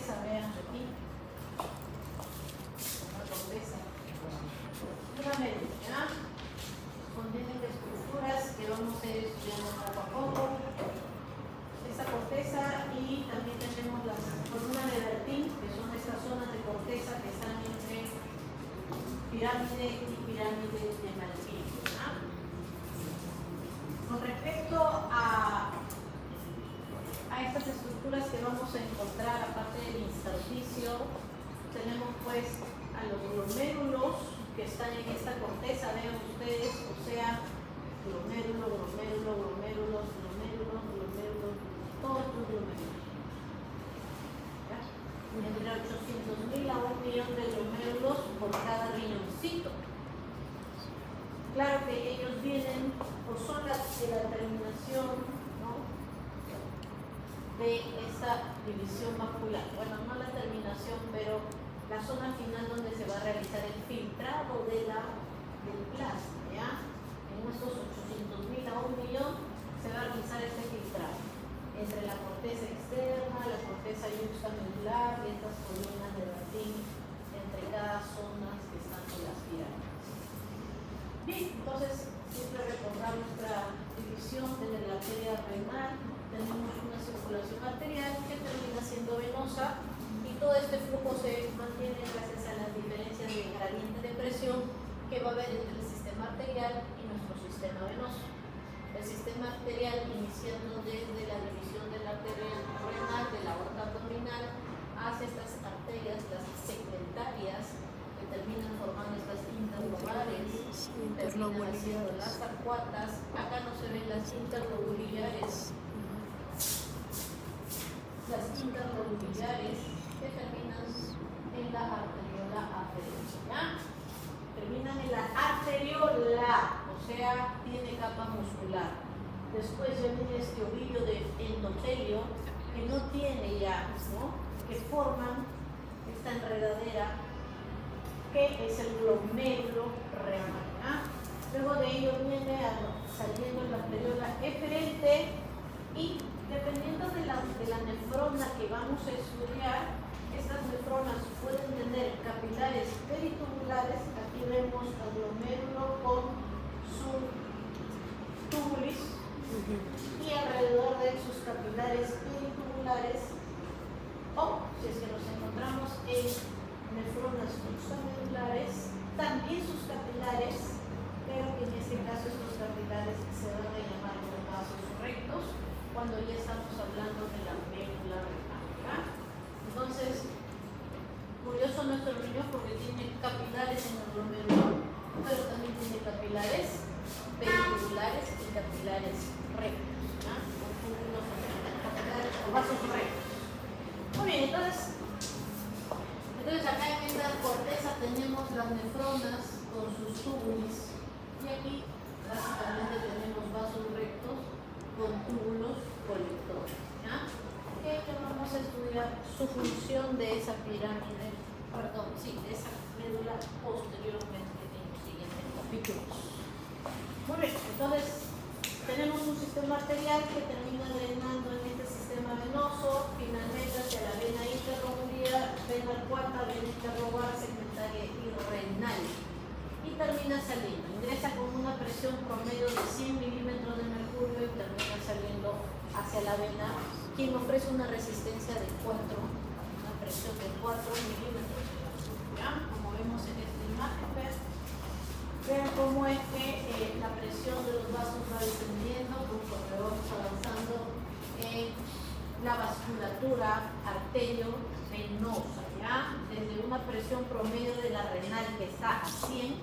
corteza, vean aquí. La corteza. Una medida contienen estructuras que vamos a ir estudiando poco a poco. Esta corteza, y también tenemos las columnas de Bertin, que son estas zonas de corteza que están entre pirámide y pirámide de Malpighi. Con respecto a estas estructuras que vamos a encontrar, aparte del intersticio, tenemos pues a los glomérulos que están en esta corteza, vean ustedes, o sea, glomérulo, todos los glomérulos. Entre 800.000 a 1 millón de glomérulos por cada riñoncito. Claro que ellos vienen o son de la terminación, ¿no?, de esta división vascular. Bueno, no la terminación, pero la zona final donde se va a realizar el filtrado del plasma, ¿ya? En estos 800.000 a 1 millón se va a realizar este filtrado entre la corteza externa, la corteza yuxtamedular y estas columnas de Bertin entre cada zona que están en las pirámides. Bien, entonces siempre recordar nuestra división desde la arteria renal. Tenemos una circulación arterial que termina siendo venosa y todo este flujo se mantiene gracias a las diferencias de gradiente de presión que va a haber entre el sistema arterial y nuestro sistema venoso. El sistema arterial iniciando desde la división de la arteria renal, de la aorta abdominal, hacia estas arterias, las segmentarias, que terminan formando estas interlobulares, terminan haciendo las arcuatas. Acá no se ven las interlobulares. Las interlobulares que terminan en la arteriola aferente. ¿Ya? Terminan en la arteriola, o sea, tiene capa muscular. Después ya viene este ovillo de endotelio que no tiene ya, ¿no?, que forman esta enredadera que es el glomérulo renal. Luego de ello viene saliendo la arteriola eferente y dependiendo de la nefrona que vamos a estudiar, estas nefronas pueden tener capilares peritubulares. Aquí vemos el glomérulo con su tubulis y alrededor de sus capilares peritubulares, o si es que nos encontramos en nefronas yuxtamedulares, también sus capilares, pero en este caso estos capilares se van a llamar los vasos rectos cuando ya estamos hablando de la médula renal. Entonces, curioso nuestro riñón porque tiene capilares en el glomérulo, pero también tiene capilares peritubulares y capilares rectos, capilares o vasos rectos. Muy bien, entonces acá en esta corteza tenemos las nefronas con sus túbulos y aquí básicamente tenemos vasos rectos con túbulos colectores. Que vamos a estudiar su función de esa pirámide, de esa médula posteriormente en los siguientes capítulos. Muy bien, entonces tenemos un sistema arterial que termina drenando en este sistema venoso, finalmente hacia la vena interlobular, vena arcuata, vena interlobar, segmentaria y renal. Y termina saliendo, ingresa con una presión promedio de 100 milímetros de mercurio y termina saliendo hacia la vena, quien ofrece una resistencia de 4, una presión de 4 milímetros de mercurio. ¿Ya? Como vemos en esta imagen, vean cómo es que la presión de los vasos va descendiendo conforme vamos avanzando en la vasculatura arteriovenosa, ¿ya? Desde una presión promedio de la renal que está a 100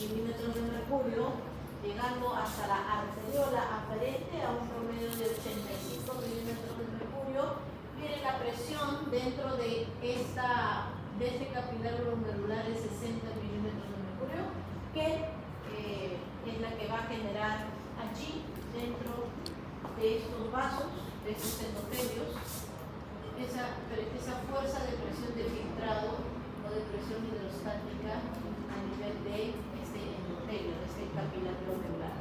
milímetros de mercurio, llegando hasta la arteriola aferente a un promedio de 85 milímetros de mercurio, viene la presión dentro de este capilar glomerular de 60 milímetros de mercurio, que es la que va a generar allí, dentro de estos vasos, de estos endotelios, esa fuerza de presión de filtrado o de presión hidrostática a nivel de este endotelio, de este capilar glomerular.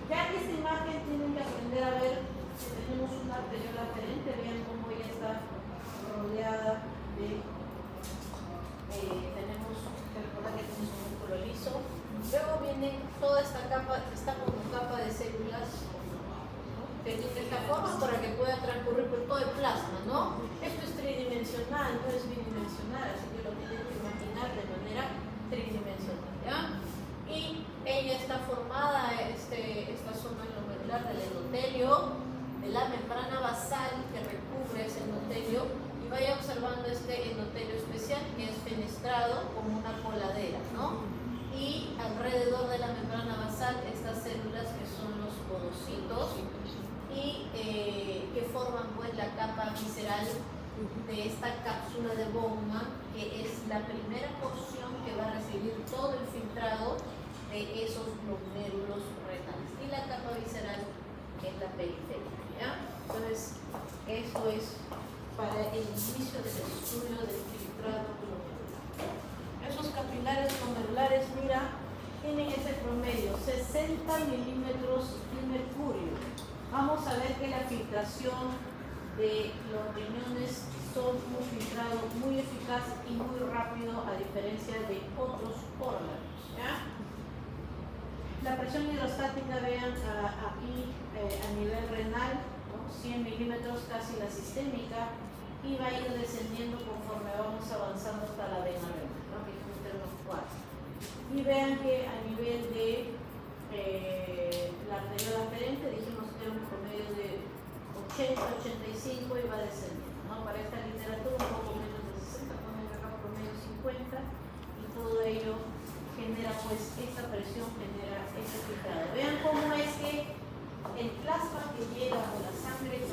Ya en esta imagen tienen que aprender a ver que tenemos una arteriola aferente, vean cómo ella está rodeada tenemos que recordar que tenemos un músculo liso. Luego viene toda esta capa, esta como capa de células, ¿no? Que tiene esta forma para que pueda transcurrir por todo el plasma, ¿no? Esto es tridimensional, no es bidimensional, así que lo tienen que imaginar de manera tridimensional, ¿ya? Y ella está formada, esta zona glomerular del endotelio, de la membrana basal que recubre ese endotelio, y vaya observando este endotelio especial que es fenestrado como una coladera, ¿no? Y alrededor de la membrana basal estas células que son los podocitos y que forman pues la capa visceral de esta cápsula de Bowman, que es la primera porción que va a recibir todo el filtrado de esos glomérulos renales, y la capa visceral es la periferia, ¿ya? Entonces eso es para el inicio del estudio del filtrado glomerular. Esos capilares glomerulares, mira, tienen ese promedio, 60 milímetros de mercurio. Vamos a ver que la filtración de los riñones son un filtrado muy eficaz y muy rápido, a diferencia de otros órganos, ¿ya? La presión hidrostática, vean aquí a nivel renal, ¿no? 100 milímetros, casi la sistémica, y va a ir descendiendo conforme vamos avanzando hasta la vena renal, ¿no? Que es un término 4. Y vean que a nivel de la arteriola aferente, dijimos que era un promedio de 80-85 y va descendiendo, ¿no? Para esta literatura un poco menos de 60, ponen acá promedio 50, y todo ello genera pues esta presión, genera ese filtrado. Vean cómo es que el plasma que llega, o la sangre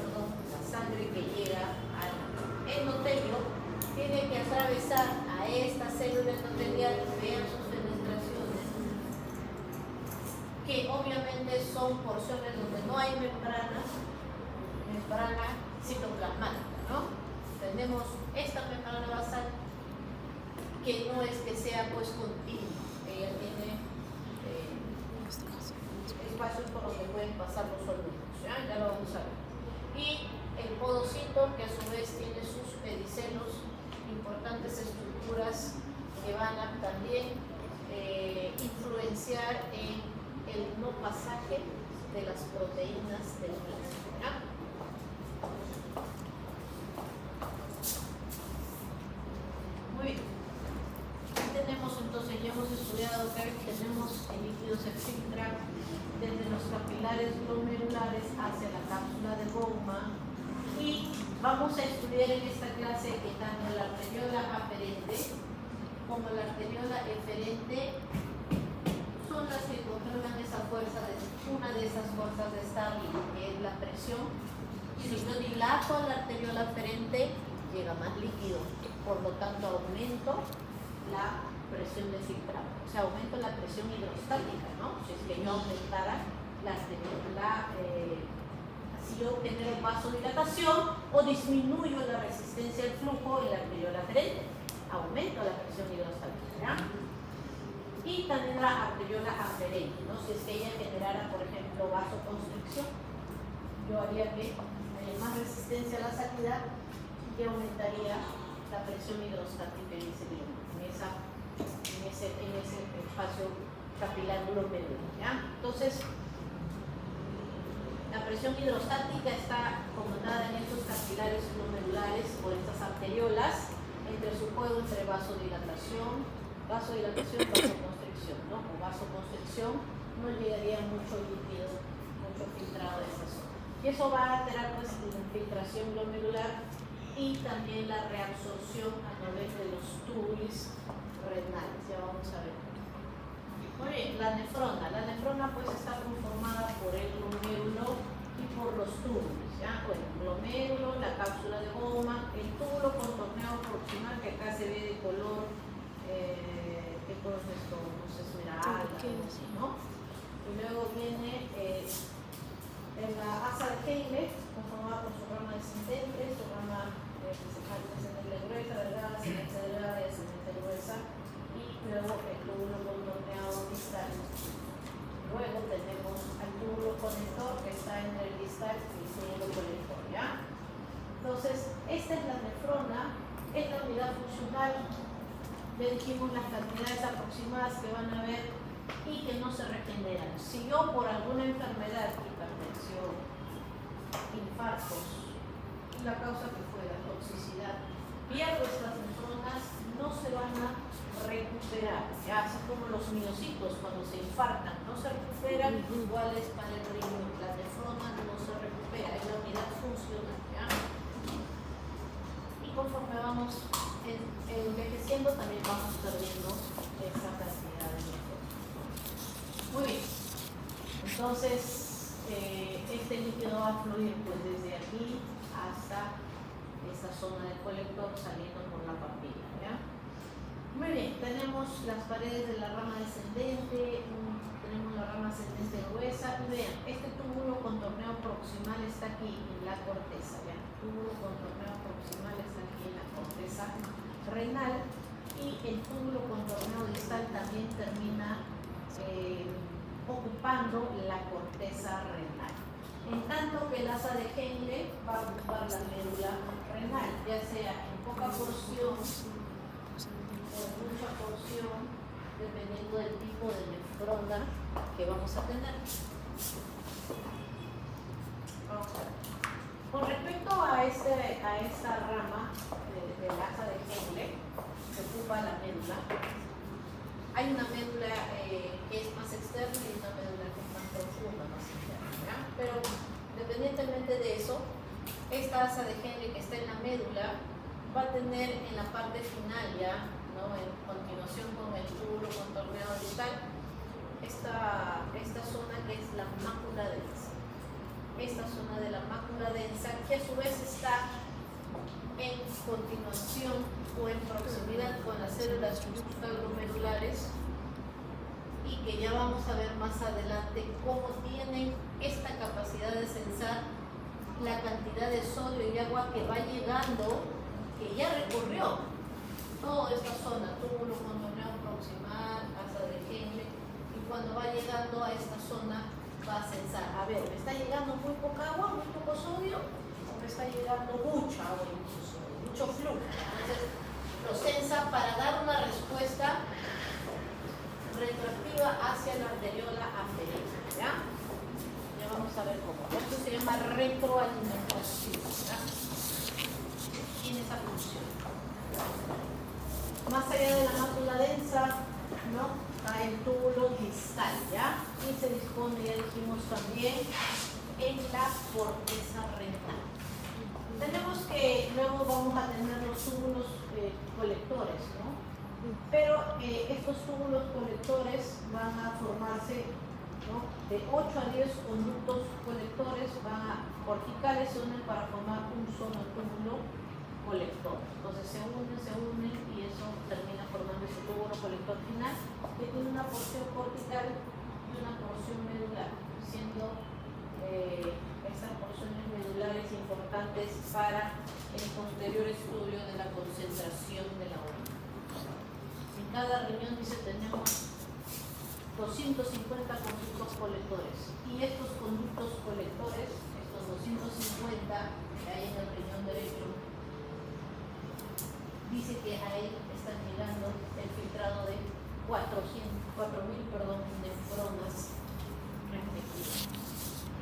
que llega al endotelio, tiene que atravesar a esta célula endotelial. Vean sus fenestraciones, que obviamente son porciones donde no hay membrana citoplasmática, ¿no? Tenemos esta membrana basal que no es que sea pues continua, ella tiene espacios por donde pueden pasar los sólidos, ¿ya? Ya lo vamos a ver. Y el podocito, que a su vez tiene sus pedicelos, importantes estructuras que van a también influenciar en el no pasaje de las proteínas del plasma, ¿ya? Muy bien. Aquí tenemos entonces, ya hemos estudiado que tenemos el líquido se filtra desde los capilares glomerulares hacia la cápsula de Bowman, y vamos a estudiar en esta clase que tanto la arteriola aferente como la arteriola eferente son las que controlan esa fuerza, una de esas fuerzas de Starling, que es la presión. Si yo dilato la arteriola aferente, llega más líquido, por lo tanto aumento la presión de filtrado, o sea, aumento la presión hidrostática, ¿no? Si es que yo aumentara la arteriola, si yo genero vasodilatación o disminuyo la resistencia al flujo en la arteriola aferente, aumento la presión hidrostática, ¿ya? Y también la arteriola aferente, ¿no? Si es que ella generara, por ejemplo, vasoconstricción, yo haría que haya más resistencia a la salida, y aumentaría la presión hidrostática en ese glomérulo, en ese espacio capilar glomerular, ¿ya? Entonces, la presión hidrostática está comandada en estos capilares glomerulares o estas arteriolas, entre su juego entre vasodilatación, vasoconstricción, ¿no? Con vasoconstricción no llegaría mucho líquido, mucho filtrado de esa zona. Y eso va a alterar pues la infiltración glomerular y también la reabsorción a través de los túbulos renales. Ya vamos a ver. Muy bien, la nefrona pues está conformada por el glomérulo y por los túbulos, ¿ya? Bueno, el glomérulo, la cápsula de Bowman, el túbulo contorneado proximal, que acá se ve de color, ¿qué color es esto? No sé, esmeralda, ¿no? Y luego viene en la asa de Henle, conformada por su rama descendente, su rama descendente gruesa, delgada, ascendente delgada y ascendente gruesa, y luego el túbulo contorneado distal. Luego tenemos al túbulo conector, que está entre el distal y el túbulo conector, ¿ya? Entonces, esta es la nefrona es la unidad funcional. Ya dijimos las cantidades aproximadas que van a haber y que no se regeneran. Si yo por alguna enfermedad, hipertensión, infartos, la causa que fuera, toxicidad, pierdo estas nefronas, no se van a recuperar. Ya, así como los miocitos cuando se infartan no se recuperan, iguales para el riñón. La nefrona no se recupera, es la unidad funcional. ¿Ya? Y conforme vamos envejeciendo también vamos perdiendo esa cantidad de nefronas. Muy bien. Entonces, este líquido va a fluir pues desde aquí hasta esta zona del colector saliendo por la papila. ¿Ya? Muy bien, tenemos las paredes de la rama descendente, tenemos la rama ascendente gruesa. Y vean, este túbulo contorneo proximal está aquí en la corteza. ¿Ya? El túbulo contorneo proximal está aquí en la corteza renal y el túbulo contorneo distal también termina ocupando la corteza renal. En tanto que el asa de Henle va a ocupar la médula renal, ya sea en poca porción o en mucha porción, dependiendo del tipo de nefrona que vamos a tener. Vamos a ver. Con respecto a esta rama del asa de Henle, que ocupa la médula, hay una médula que es más externa y una médula que es más profunda, más interna. ¿Ya? Pero independientemente de eso, esta asa de Henle que está en la médula va a tener en la parte final ya, ¿no? En continuación con el túbulo contorneado distal, esta zona que es la mácula densa. Esta zona de la mácula densa que a su vez está en continuación o en proximidad con las células glomerulares y que ya vamos a ver más adelante cómo tienen esta capacidad de sensar la cantidad de sodio y agua que va llegando, que ya recorrió toda esta zona, túbulo contorneado proximal, asa de Henle, y cuando va llegando a esta zona va a sensar, a ver, ¿me está llegando muy poca agua, muy poco sodio? ¿O me está llegando mucha agua y mucho sodio, mucho flujo? Entonces lo sensa para dar una respuesta retroactiva hacia la arteriola anterior. ¿Ya? Ya vamos a ver cómo. Esto se llama retroalimentación. ¿Ya? Tiene esa función. Más allá de la mácula densa, ¿no? Hay el túbulo distal, ¿ya? Y se dispone, ya dijimos también, en la corteza renal. Tenemos que, luego vamos a tener los túbulos colectores, ¿no? Pero estos túbulos colectores van a formarse, ¿no? De 8 a 10 conductos colectores corticales se unen para formar un solo túbulo colector. Entonces se unen y eso termina formando ese túbulo colector final que tiene una porción cortical y una porción medular, siendo estas porciones medulares importantes para el posterior estudio de la concentración de la orina. En cada riñón, dice, tenemos 250 conductos colectores y estos conductos colectores, estos 250 que hay en el riñón derecho, dice que a él están llegando el filtrado de 4.000 nefronas respectivas.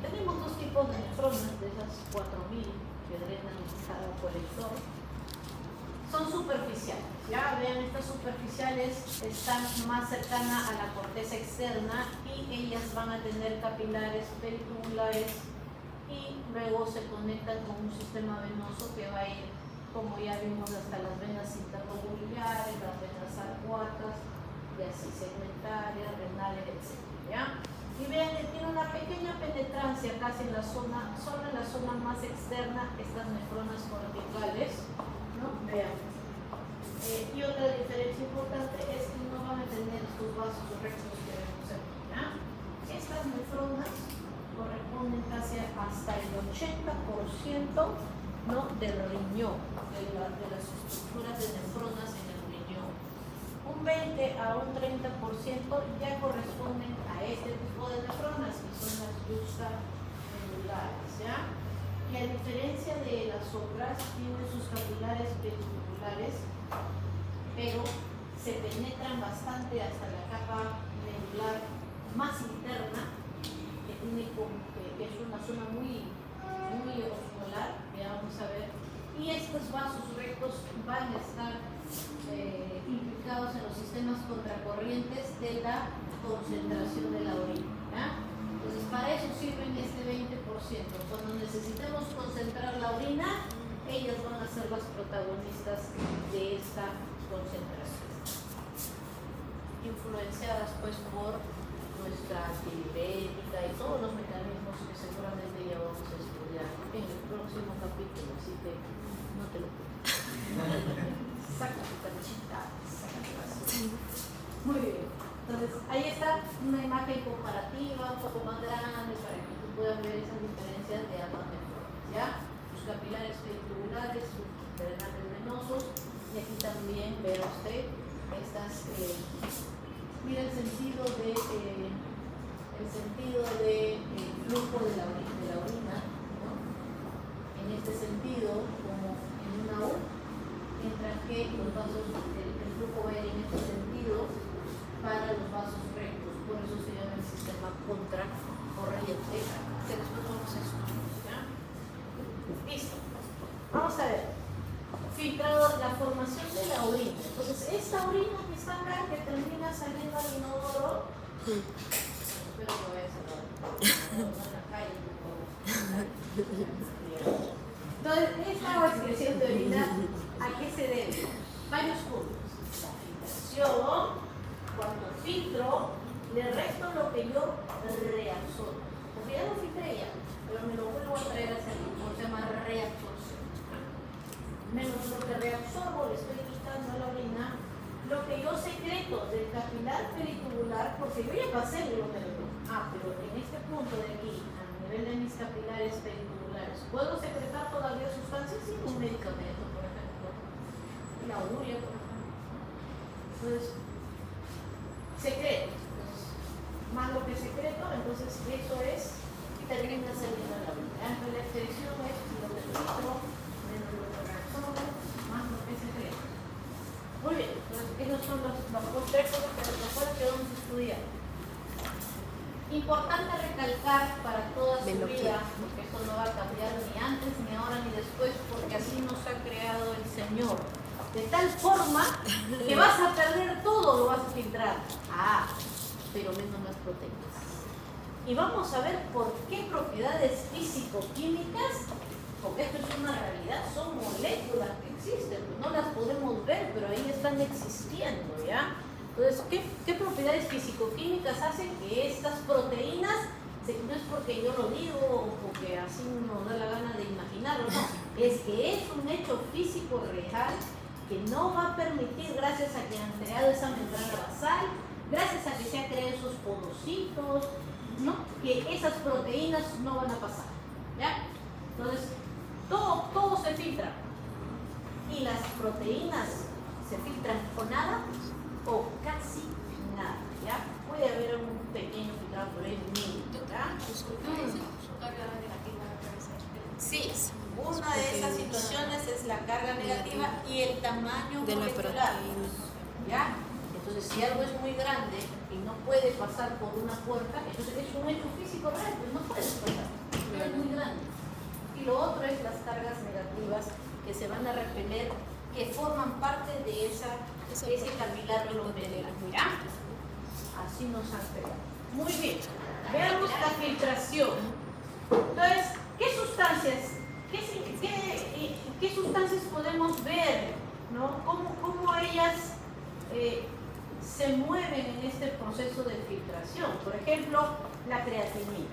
Tenemos dos tipos de nefronas, de esas 4.000 que drenan cada colector. Son superficiales, ya vean, estas superficiales están más cercanas a la corteza externa y ellas van a tener capilares peritubulares y luego se conectan con un sistema venoso que va a ir, como ya vimos, hasta las venas interlobulares, las venas arcuatas, y así segmentarias, renales, etc. ¿Ya? Y vean que tiene una pequeña penetrancia casi en la zona, solo en la zona más externa, estas nefronas corticales, ¿no? Vean. Y otra diferencia importante es que no van a tener estos vasos rectos que vemos aquí. ¿Ya? Estas nefronas corresponden casi hasta el 80%, ¿no? Del riñón, de las estructuras de nefronas en el riñón. Un 20 a un 30% ya corresponden a este tipo de nefronas, que son las juxtamedulares, ¿ya? Y que a diferencia de las otras, tiene sus capilares pediculares, pero se penetran bastante hasta la capa medular más interna, que es una zona muy osmolar, ya vamos a ver, y estos vasos rectos van a estar implicados en los sistemas contracorrientes de la concentración de la orina, ¿ya? Entonces, para eso sirven este 20%. Cuando necesitemos concentrar la orina, ellas van a ser las protagonistas de esta concentración, influenciadas pues por nuestra diurética y todos los mecanismos que seguramente ya vamos a estudiar en el próximo capítulo, así que no te lo pierdas. Saca tu canchita, saca tu vaso. Muy bien. Entonces, ahí está una imagen comparativa un poco más grande para que tú puedas ver esas diferencias de ambas formas, ¿ya? Sus capilares pediculares, sus drenajes venosos, y aquí también ve usted estas, mira el sentido de flujo de la orina, ¿no? En este sentido, como en una U, mientras que los vasos, el flujo va a ir en este sentido para los vasos rectos, por eso se llama el sistema contracorriente, que después vamos a estudiar, ¿ya? Listo. Vamos a ver. Filtrado, la formación de la orina. Entonces, esta orina que está acá, que termina saliendo al inodoro, espero que vaya a salir, no en la calle, por favor. Entonces, esta excreción de orina, ¿a qué se debe? Varios puntos. La filtración, cuando filtro, le resto lo que yo reabsorbo. Porque ya lo filtré ya, pero me lo vuelvo a traer hacia el mismo, se llama reabsorción. Menos lo que reabsorbo, le estoy quitando a la orina, lo que yo secreto del capilar pericular, porque yo ya pasé el glomérulo. Pero en este punto de aquí, a nivel de mis capilares periculares, ¿puedo secretar todavía sustancias? Sí, un medicamento, por ejemplo, la urea, por ejemplo. Entonces, secreto, más lo que secreto, entonces eso es, termina saliendo la orina. Entonces, la excreción es lo que filtro, menos lo que reabsorbo, más lo que secreto. Muy bien, entonces esos son los tres cosas que vamos a estudiar. Importante recalcar para toda su vida, porque esto no va a cambiar ni antes, ni ahora, ni después, porque así nos ha creado el Señor. De tal forma que vas a perder todo, lo vas a filtrar. Pero menos las proteínas. Y vamos a ver por qué propiedades físico-químicas, porque esto es una realidad, son moléculas que existen, pues no las podemos ver, pero ahí están existiendo, ¿ya? Entonces, ¿qué propiedades físico-químicas hacen que estas proteínas, no es porque yo lo digo o porque así nos da la gana de imaginarlo, no, es que es un hecho físico real que no va a permitir, gracias a que han creado esa membrana basal, gracias a que se han creado esos podocitos, ¿no? Que esas proteínas no van a pasar, ¿ya? Entonces, todo se filtra. Y las proteínas se filtran con nada o casi nada, ¿ya? Puede haber un pequeño filtrado por ahí, ¿ya? Sí, una de esas situaciones es la carga negativa y el tamaño de la molecular, proteína, ¿ya? Entonces, si algo es muy grande y no puede pasar por una puerta, entonces es un hecho físico real, pues no puede pasar, pero es muy grande. Y lo otro es las cargas negativas que se van a repeler, que forman parte de ese capilar glomerular, ¿ya? Así nos han creado. Muy bien, veamos la filtración. Entonces, ¿qué sustancias podemos ver, ¿no? ¿Cómo ellas se mueven en este proceso de filtración? Por ejemplo, la creatinina.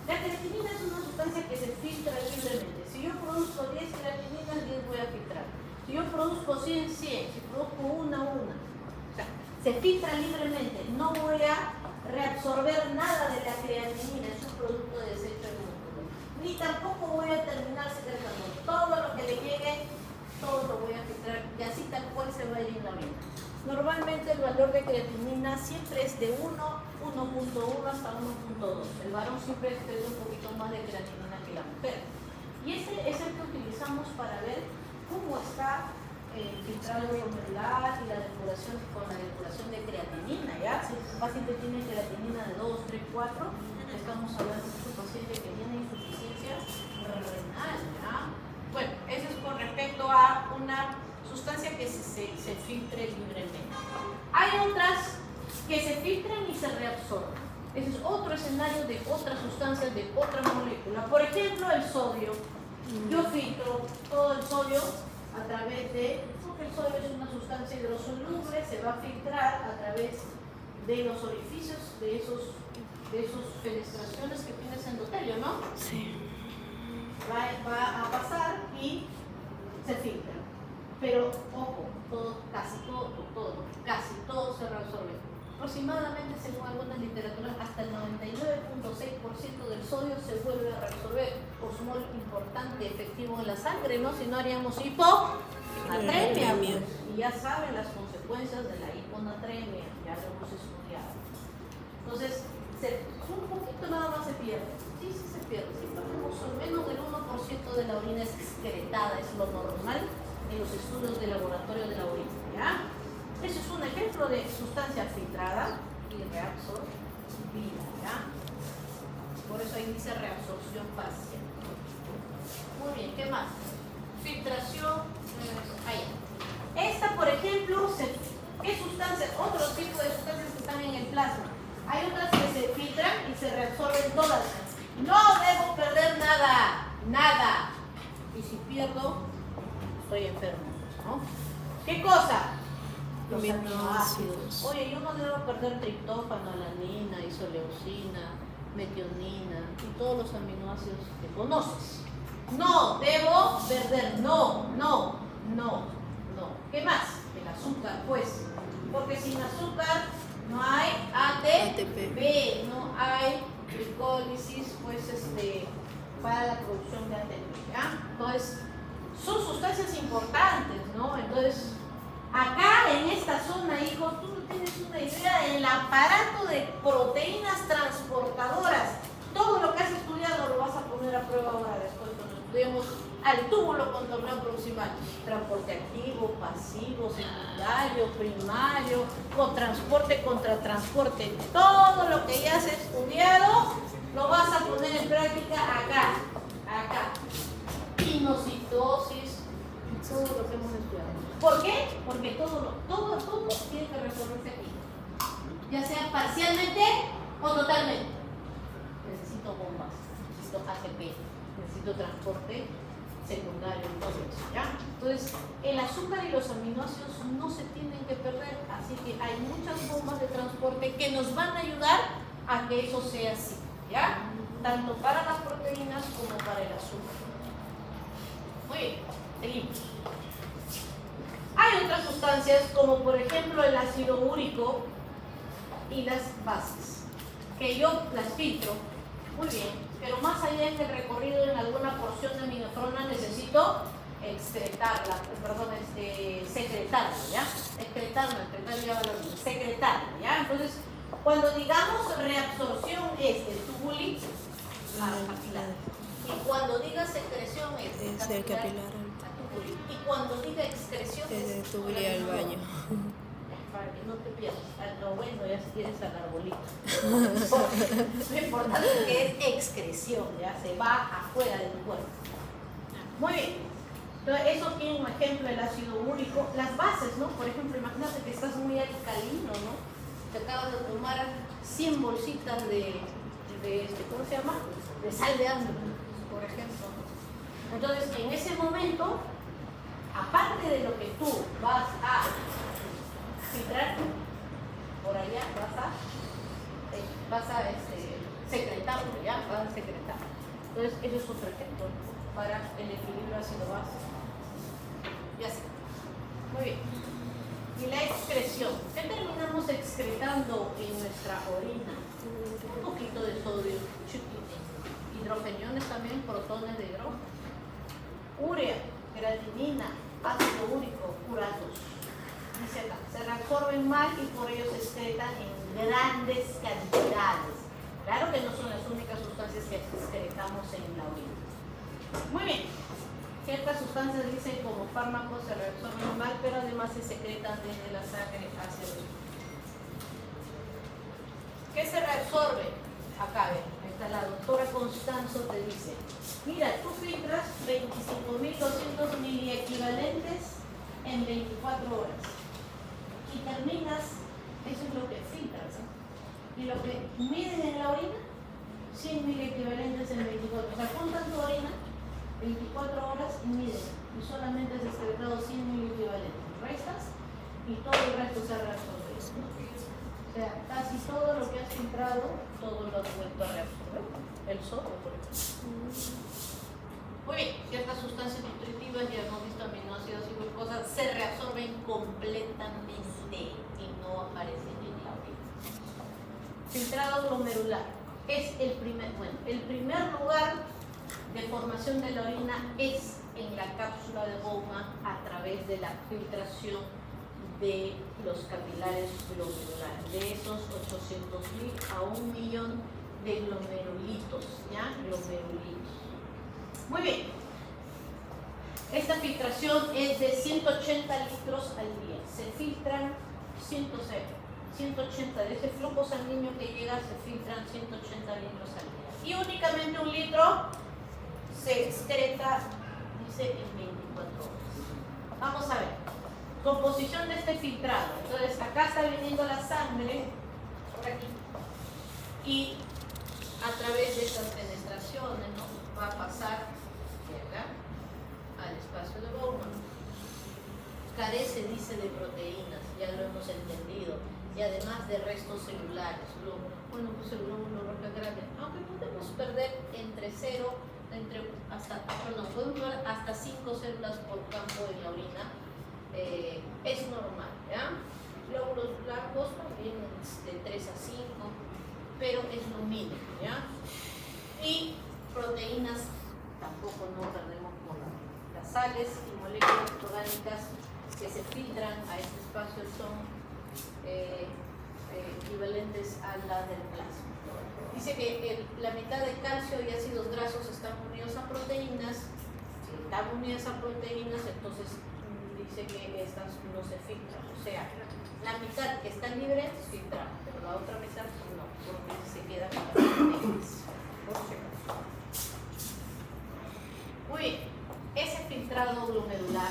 La creatinina es una sustancia que se filtra libremente. Si yo produzco 10 creatininas, 10 voy a filtrar. Si yo produzco 100, 100. Si produzco una. O sea, se filtra libremente. No voy a reabsorber nada de la creatinina, es un producto de desecho del músculo. Ni tampoco voy a terminar secretando. Todo lo que le llegue, todo lo voy a filtrar y así tal cual se va a ir en la orina. Normalmente el valor de creatinina siempre es de 1, 1.1 hasta 1.2. El varón siempre excreta un poquito más de creatinina que la mujer. Y ese es el que utilizamos para ver cómo está el filtrado glomerular y la depuración con la depuración de creatinina, ¿ya? Si el paciente tiene creatinina de 2, 3, 4, estamos hablando de un paciente que tiene insuficiencia renal, ¿ya? Bueno, eso es con respecto a una sustancia que se filtre libremente. Hay otras que se filtran y se reabsorben. Ese es otro escenario de otras sustancias, de otra molécula. Por ejemplo, el sodio. Yo filtro todo el sodio a través de, porque el sodio es una sustancia hidrosoluble, se va a filtrar a través de los orificios de esos fenestraciones que tiene ese endotelio, ¿no? Sí. Va a pasar y se filtra. Pero, ojo, casi todo se reabsorbe. Aproximadamente, según algunas literaturas, hasta el 99.6% del sodio se vuelve a reabsorber por su mol importante efectivo en la sangre, ¿no? Si no haríamos hiponatremia, pues. Y ya saben las consecuencias de la hiponatremia, ya lo hemos estudiado. Entonces, un poquito nada más se pierde. Sí se pierde. Sí perdemos menos del 1% de la orina es excretada, es lo normal en los estudios de laboratorio de la orina, ¿ya? Eso es un ejemplo de sustancia filtrada y reabsorbida, ¿ya? Por eso ahí dice reabsorción parcial. Muy bien, ¿qué más? Filtración, ahí. Esta, por ejemplo, ¿qué sustancias? Otros tipos de sustancias que están en el plasma. Hay otras que se filtran y se reabsorben todas. No debo perder nada. Y si pierdo, estoy enfermo, ¿no? ¿Qué cosa? Los aminoácidos. Oye, yo no debo perder triptófano, alanina, isoleucina, metionina y todos los aminoácidos que conoces. No debo perder, no. ¿Qué más? El azúcar, pues. Porque sin azúcar no hay ATP, no hay glicólisis, pues para la producción de ATP, ¿ya? Entonces, son sustancias importantes, ¿no? Entonces, acá en esta zona, hijo, tú no tienes una idea del aparato de proteínas transportadoras. Todo lo que has estudiado lo vas a poner a prueba ahora después cuando estudiemos al túbulo contorneo proximal. Transporte activo, pasivo, secundario, primario, cotransporte, contratransporte. Todo lo que ya has estudiado lo vas a poner en práctica acá. Pinocitosis, todo lo que hemos estudiado. ¿Por qué? Porque todo tiene que resolverse aquí. Ya sea parcialmente o totalmente. Necesito bombas, necesito ATP, necesito transporte secundario, ¿ya? Entonces, el azúcar y los aminoácidos no se tienen que perder, así que hay muchas bombas de transporte que nos van a ayudar a que eso sea así, ¿ya? Tanto para las proteínas como para el azúcar. Muy bien, seguimos. Hay otras sustancias como por ejemplo el ácido úrico y las bases, que yo las filtro, muy bien, pero más allá en el recorrido en alguna porción de mi nefrona necesito secretarla, ¿ya? Secretarla, ¿ya? Entonces, cuando digamos reabsorción es el tubuli capilar, y cuando diga secreción es el capilar. Y cuando diga excreción es tubuli al baño. Para que no te pierdas. Lo bueno, ya si quieres al arbolito. Lo importante es que es excreción, ya se va afuera de tu cuerpo. Muy bien. Entonces, eso tiene un ejemplo el ácido úrico. Las bases, ¿no? Por ejemplo, imagínate que estás muy alcalino, ¿no? Te acabas de tomar 100 bolsitas de ¿cómo se llama? De sal de ácido, por ejemplo. Entonces, en ese momento, aparte de lo que tú vas a filtrar, por allá vas a secretarlo, ¿ya? Vas a secretar. Entonces, eso es otro ejemplo para el equilibrio ácido-base. Ya sé. Muy bien. Y la excreción. ¿Qué terminamos excretando en nuestra orina? Un poquito de sodio, chiquito. Hidrogeniones también, protones de hidrógeno. Urea, creatinina, ácido úrico, uratos. Dice acá, se reabsorben mal y por ello se excretan en grandes cantidades. Claro que no son las únicas sustancias que excretamos en la orina. Muy bien. Ciertas sustancias dicen como fármacos se reabsorben mal, pero además se secretan desde la sangre hacia el cuerpo. ¿Qué se reabsorbe? Acá ven, está la doctora Constanzo te dice, mira, tú filtras 25.200 miliequivalentes en 24 horas y terminas, eso es lo que filtras, ¿no? Y lo que miden en la orina, 100 miliequivalentes en 24 horas. O sea, juntan tu orina 24 horas y miden, y solamente has excretado 100 miliequivalentes. Restas y todo el resto se ha reabsorbido. O sea, casi todo lo que has filtrado, todo lo has vuelto a reabsorber. El sodio, por ejemplo. Muy bien, ciertas sustancias nutritivas, ya hemos visto aminoácidos y glucosa, se reabsorben completamente y no aparecen en la orina. Filtrado glomerular es el primer lugar de formación de la orina es en la cápsula de Bowman a través de la filtración de los capilares glomerulares, de esos 800.000 a 1.000.000 de glomerulitos, ¿ya? Glomerulitos. Muy bien. Esta filtración es de 180 litros al día. Se filtran 180 de ese flujo sanguíneo que llega, se filtran 180 litros al día. Y únicamente 1 litro se excreta, dice, en 24 horas. Vamos a ver. Composición de este filtrado. Entonces, acá está viniendo la sangre, por aquí, y a través de estas penetraciones, ¿no? Va a pasar de acá al espacio de Bowman. Carece, dice, de proteínas, ya lo hemos entendido, y además de restos celulares. Bueno, pues el glóbulo rojo es grande, aunque podemos perder podemos ver hasta 5 células por campo en la orina. Es normal, ¿ya? Glóbulos blancos también de 3 a 5, pero es lo mínimo, ¿ya? Y proteínas tampoco no perdemos por las sales y moléculas orgánicas que se filtran a este espacio son equivalentes a las del plasma. Dice que la mitad de calcio y ácidos grasos están unidos a proteínas. Si están unidas a proteínas, entonces dice que estas no se filtran, o sea, la mitad que está libre se filtra, pero la otra mitad no, porque se queda con las proteínas. Muy bien, ese filtrado glomerular,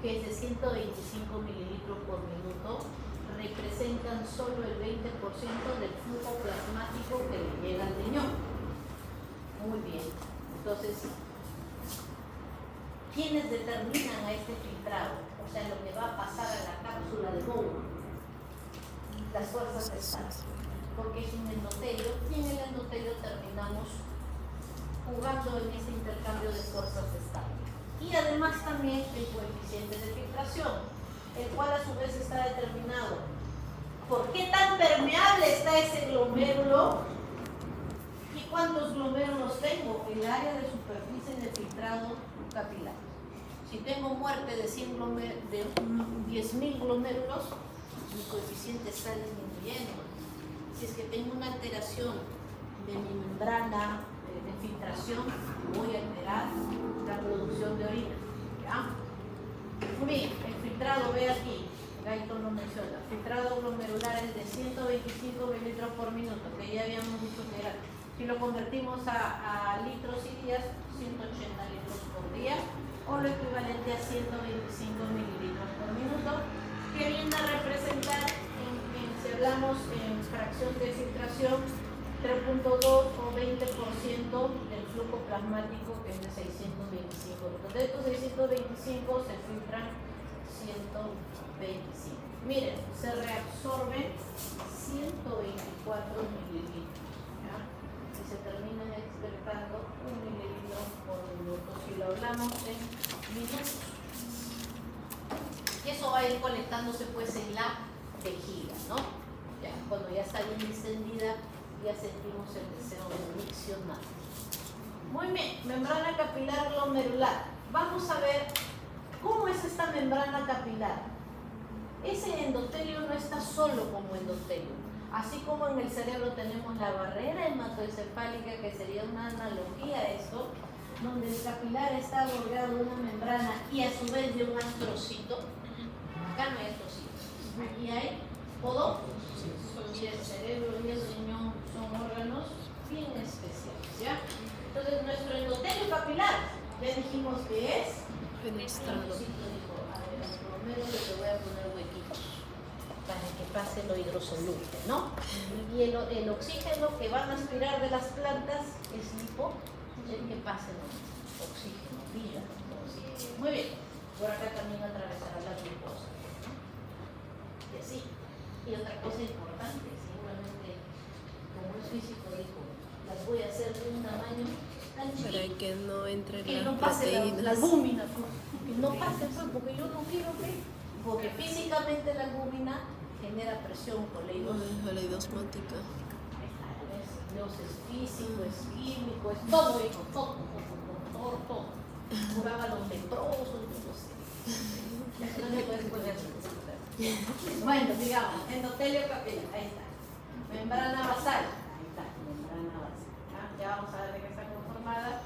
que es de 125 mililitros por minuto, representan solo el 20% del flujo plasmático que le llega al riñón. Muy bien, entonces, ¿quiénes determinan a este filtrado? O sea, lo que va a pasar a la cápsula de Bowman. Las fuerzas están, porque es un endotelio, y en el endotelio terminamos jugando en ese intercambio de fuerzas estables. Y además también el coeficiente de filtración, el cual a su vez está determinado por qué tan permeable está ese glomérulo y cuántos glomérulos tengo, el área de superficie de filtrado capilar. Si tengo muerte de 10.000 glomérulos, mi coeficiente está disminuyendo. Si es que tengo una alteración de mi membrana de filtración, voy a alterar la producción de orina. ¿Ya? Muy bien, el filtrado, ve aquí, Gayton lo menciona, filtrado glomerular es de 125 mililitros por minuto, que ya habíamos dicho que era, si lo convertimos a litros y días, 180 litros por día, o lo equivalente a 125 mililitros por minuto, que viene a representar, si hablamos en fracción de filtración, 3.2 o 20% del flujo plasmático, que es de 625. Entonces, de estos 625 se filtran 125. Miren, se reabsorben 124 mililitros. ¿Ya? Y se terminan excretando 1 mililitro por minuto. Si lo hablamos en minutos. Y eso va a ir colectándose pues en la vejiga, ¿no? Ya, cuando ya está bien distendida, ya sentimos el deseo de miccionar. Muy bien, membrana capilar glomerular. Vamos a ver cómo es esta membrana capilar. Ese endotelio no está solo como endotelio. Así como en el cerebro tenemos la barrera hematoencefálica, que sería una analogía a esto, donde el capilar está rodeado de una membrana y a su vez de un astrocito. Acá no hay astrocitos. Aquí hay podocitos. Y el cerebro y el riñón son órganos bien especiales, ¿ya? Entonces nuestro endotelio capilar, ya dijimos que es fenestrado. A ver, al Romero le voy a poner huequitos para que pase lo hidrosoluble, ¿no? Y el oxígeno que van a aspirar de las plantas es lipo, el que pase el oxígeno, vida. Muy bien, por acá también atravesará la glucosa, ¿no? Y así. Y otra cosa importante, seguramente, como es físico, dijo, las voy a hacer de un tamaño tan chiquito. Para que no entre que las no pase proteínas. la albúmina, que no pase el fuego, porque yo no quiero que, porque físicamente la albúmina genera presión Coleidosmática. Dios es físico, es químico, es todo, hijo, todo. Curaba a los leprosos, no sé. No le puedes poner. Bueno, digamos, endotelio capilar, ahí está. Membrana basal, ahí está, membrana basal. Ya vamos a ver de qué está conformada.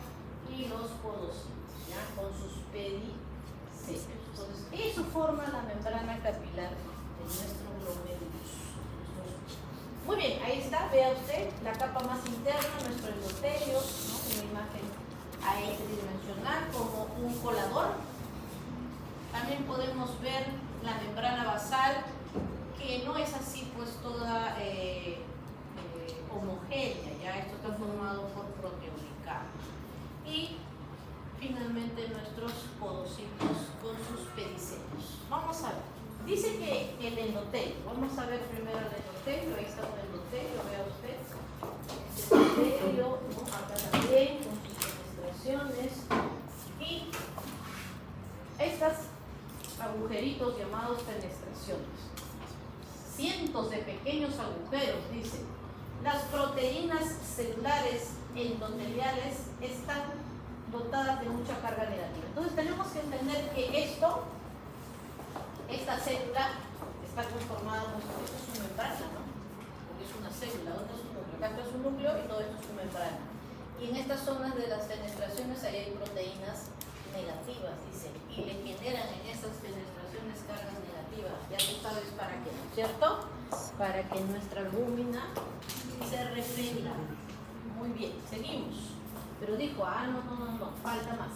Y los podocitos, ¿ya? Con sus pedicelios. Entonces, eso forma la membrana capilar de nuestro glomerulus. Muy bien, ahí está, vea usted la capa más interna, nuestro endotelio, ¿no? Una imagen ahí tridimensional como un colador. También podemos ver la membrana basal, que no es así pues toda homogénea, ya esto está formado por proteoglicanos. Y finalmente nuestros podocitos con sus pedicelios. Vamos a ver. Dice que el endotelio, vamos a ver primero el endotelio, ahí está un endotelio, vea usted. El endotelio, ¿no? Acá también, con sus fenestraciones. Y estas agujeritos llamados fenestraciones. Cientos de pequeños agujeros, dice. Las proteínas celulares endoteliales están dotadas de mucha carga negativa. Entonces tenemos que entender que esta célula está conformada, esto es una membrana, ¿no? Porque es una célula, ¿dónde es un núcleo? Acá es un núcleo y todo esto es una membrana. Y en estas zonas de las fenestraciones ahí hay proteínas negativas, dice, y le generan en esas fenestraciones cargas negativas. Ya tú sabes para qué, ¿no es cierto? Para que nuestra albúmina se refrenda. Muy bien, seguimos. Pero dijo, no, falta más.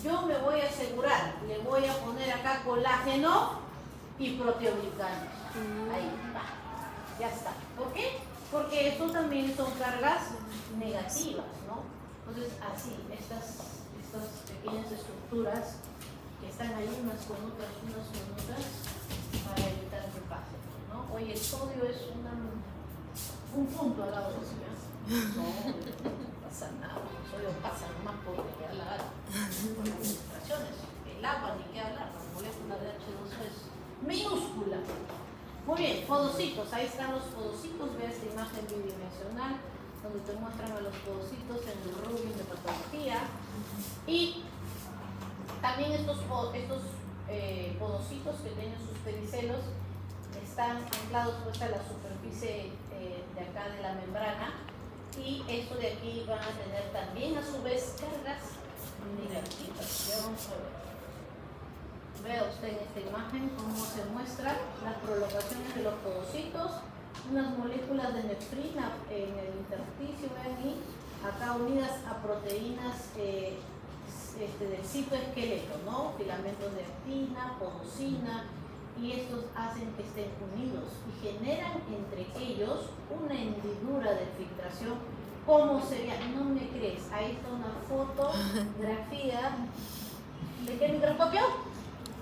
Yo me voy a asegurar, le voy a poner acá colágeno y proteoglicanos. Ahí va, ya está. ¿Por qué? Porque estos también son cargas negativas, ¿no? Entonces, así, estas pequeñas estructuras que están ahí unas con otras, para evitar que pase, ¿no? Oye, el sodio es un punto al lado de eso, ¿ya? No pasa nada, el sodio pasa nomás por la con las concentraciones. El agua, ni qué hablar, la molécula de H2O es minúscula. Muy bien, podocitos, ahí están los podocitos, ve esta imagen bidimensional donde te muestran a los podocitos en el rubio de patología. Y también estos podocitos que tienen sus pedicelos están anclados pues a la superficie de acá de la membrana, y esto de aquí van a tener también a su vez cargas negativas. Ya vamos a ver. Vea usted en esta imagen cómo se muestran las prolongaciones de los podocitos, unas moléculas de nefrina en el intersticio, vean ahí, acá unidas a proteínas del citoesqueleto, ¿no? Filamentos de actina, podocina, y estos hacen que estén unidos y generan entre ellos una hendidura de filtración. ¿Cómo sería? No me crees, ahí está una fotografía. ¿De qué microscopio?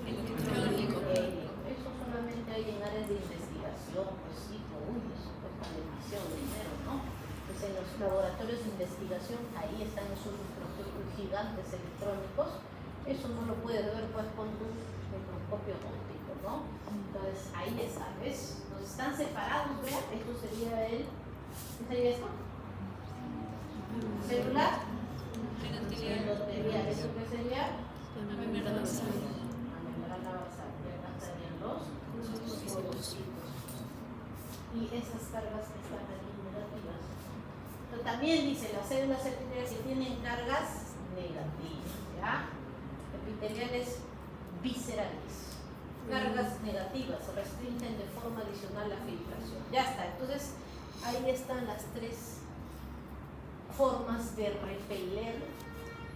Eso solamente hay en áreas de investigación, pues sí, eso cuesta demasiado dinero, ¿no? Pues en los laboratorios de investigación, ahí están esos microscopios gigantes electrónicos. Eso no lo puedes ver pues con tu microscopio óptico, ¿no? Entonces ahí ya sabes, los están separados, vean, esto sería ¿qué sería esto? Celular, endotelial, ¿eso qué sería? La membrana basal. La membrana basal, ya acá estarían los podocitos. y esas cargas que están aquí negativas. Pero también dice las células epiteliales que tienen cargas negativas, ¿ya? Epiteliales viscerales. Cargas negativas restringen de forma adicional la filtración. Ya está, entonces ahí están las tres formas de repeler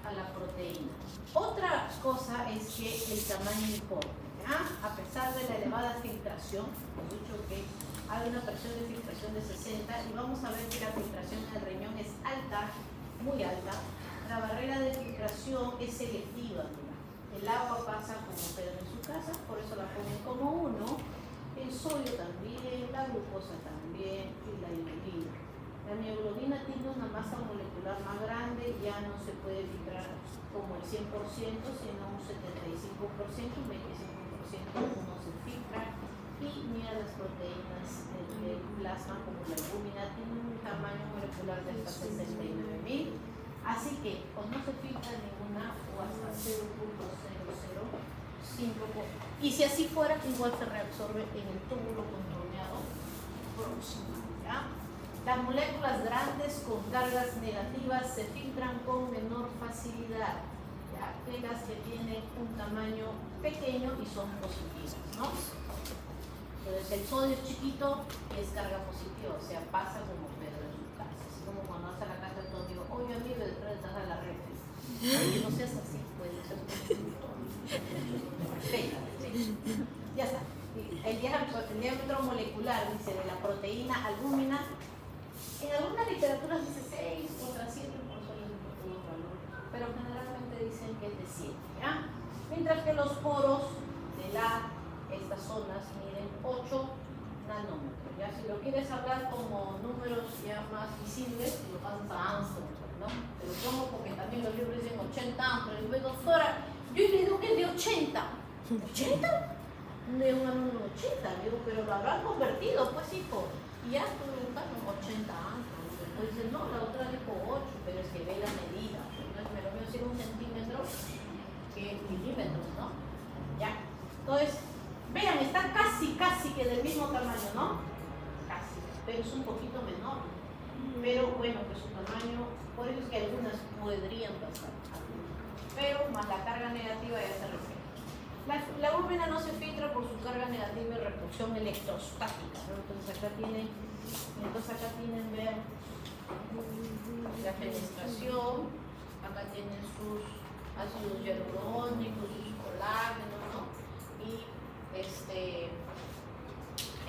a la proteína. Otra cosa es que el tamaño importa, ¿ya? A pesar de la elevada filtración, hemos dicho que hay una presión de filtración de 60 y vamos a ver que la filtración en el riñón es alta, muy alta. La barrera de filtración es selectiva, mira. El agua pasa como Pedro en su casa, por eso la ponen como 1. El sodio también, la glucosa también y la hemoglobina. La mioglobina tiene una masa molecular más grande, ya no se puede filtrar como el 100%, sino un 75%, un 25% no se filtra. Y mira las proteínas del plasma, como la albúmina, tienen un tamaño molecular de hasta 69.000. Así que o no se filtra ninguna o hasta 0.005. Y si así fuera, igual se reabsorbe en el túbulo contorneado próximo, ¿ya? Las moléculas grandes con cargas negativas se filtran con menor facilidad, ¿ya? Que las que tienen un tamaño pequeño y son positivas, ¿no? Entonces el sodio es chiquito y es carga positiva, o sea, pasa como Pedro en su casa. Así como cuando vas a la casa de tu amigo, oye amigo, detrás de la red. Oye, no seas así, puede ser perfecta, ¿sí? Ya está. El diámetro molecular, dice, de la proteína albúmina, en algunas literaturas dice 6, otras 7, por eso les importa los valores, pero generalmente dicen que es de 7, ¿ya? Mientras que los poros de estas zonas miden 8 nanómetros, ¿ya? Si lo quieres hablar como números ya más visibles, lo pasas a Armstrong, ¿no? Pero como porque también los libros dicen 80 Armstrong, y digo, doctora, yo he leído que es de 80. ¿80? De un alumno 80, digo, pero lo habrán convertido, pues hijo. Y ya estuve buscando 80 Armstrong. Después dice, no, la otra dijo 8, pero es que ve la medida. Entonces me lo veo decir 1 centímetro que milímetros, ¿no? Ya. Entonces, vean, está casi que del mismo tamaño, ¿no? Casi, pero es un poquito menor. Pero bueno, que su tamaño, por eso es que algunas podrían pasar. Pero más la carga negativa ya se refleja. La albúmina no se filtra por su carga negativa y repulsión electrostática, ¿no? Entonces acá tienen, vean, la fenestración, acá tienen sus ácidos hialurónicos, sus colágenos, ¿no? Y es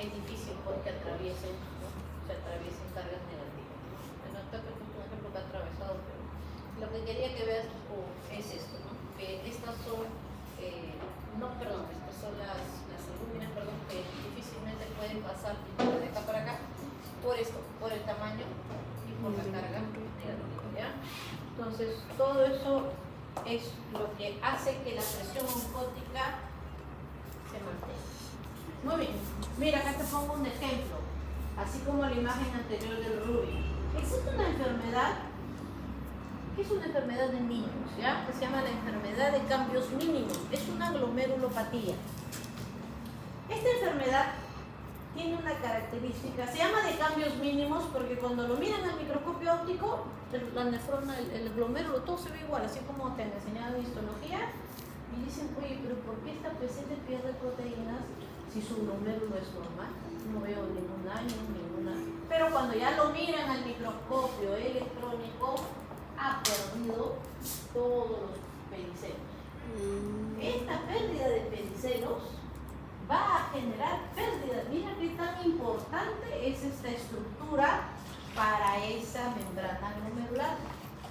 difícil porque atraviesen, ¿no? Se atraviesen cargas negativas. Bueno, acá es un ejemplo que ha atravesado, pero lo que quería que veas es esto, ¿no? Que estas son estas son las albúminas, que difícilmente pueden pasar de acá para acá por esto, por el tamaño y por la carga negativa, ¿ya? Entonces, todo eso es lo que hace que la presión oncótica se mantenga. Muy bien, mira, acá te pongo un ejemplo, así como la imagen anterior del Ruby. Existe una enfermedad, que es una enfermedad de niños, ¿ya? Que se llama la enfermedad de cambios mínimos. Es una glomerulopatía. Esta enfermedad tiene una característica, se llama de cambios mínimos porque cuando lo miran al microscopio óptico, la nefrona, el glomérulo, todo se ve igual, así como te han enseñado en histología, y dicen, oye, pero ¿por qué esta paciente pierde proteínas si su glomérulo es normal? No veo ningún daño, ninguna... Pero cuando ya lo miran al microscopio electrónico, ha perdido todos los pedicelos. Esta pérdida de pedicelos va a generar pérdidas. Mira qué tan importante es esta estructura para esa membrana glomerular.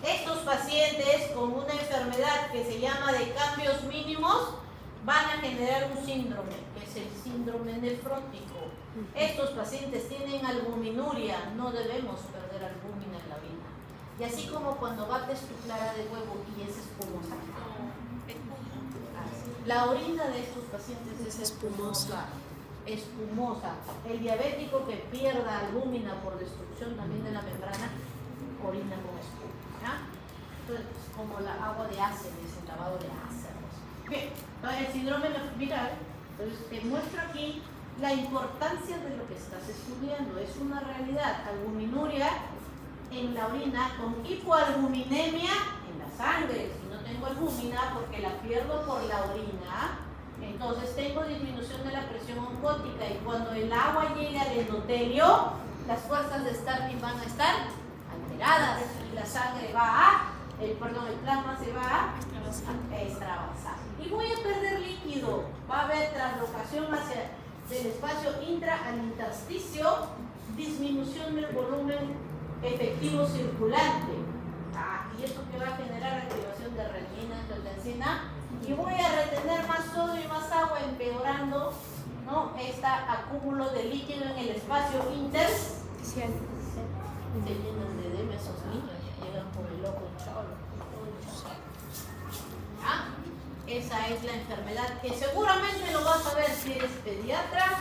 Estos pacientes con una enfermedad que se llama de cambios mínimos van a generar un síndrome, que es el síndrome nefrótico. Estos pacientes tienen albuminuria, no debemos perder albúmina en la vida. Y así como cuando bates tu clara de huevo y es espumosa. La orina de estos pacientes es espumosa. El diabético que pierda albúmina por destrucción también de la membrana, orina con espuma, ¿ya? Entonces, como la agua de ácidos, el lavado de ácidos. Bien, entonces el síndrome viral, entonces te muestro aquí la importancia de lo que estás estudiando. Es una realidad. Albuminuria en la orina con hipoalbuminemia en la sangre. Si no tengo albúmina porque la pierdo por la orina, entonces tengo disminución de la presión oncótica, y cuando el agua llegue al endotelio, las fuerzas de Starling van a estar alteradas y la sangre el plasma se va a extravasar. Y voy a perder líquido, va a haber translocación hacia del espacio intra al intersticio, disminución del volumen efectivo circulante. Y eso que va a generar activación de renina, angiotensina, y voy a retener más sodio y más agua, empeorando, ¿no?, este acúmulo de líquido en el espacio intersticial. Se llenan de edema esos niños, llegan por el ojo hinchado. Esa es la enfermedad que seguramente lo vas a ver si eres pediatra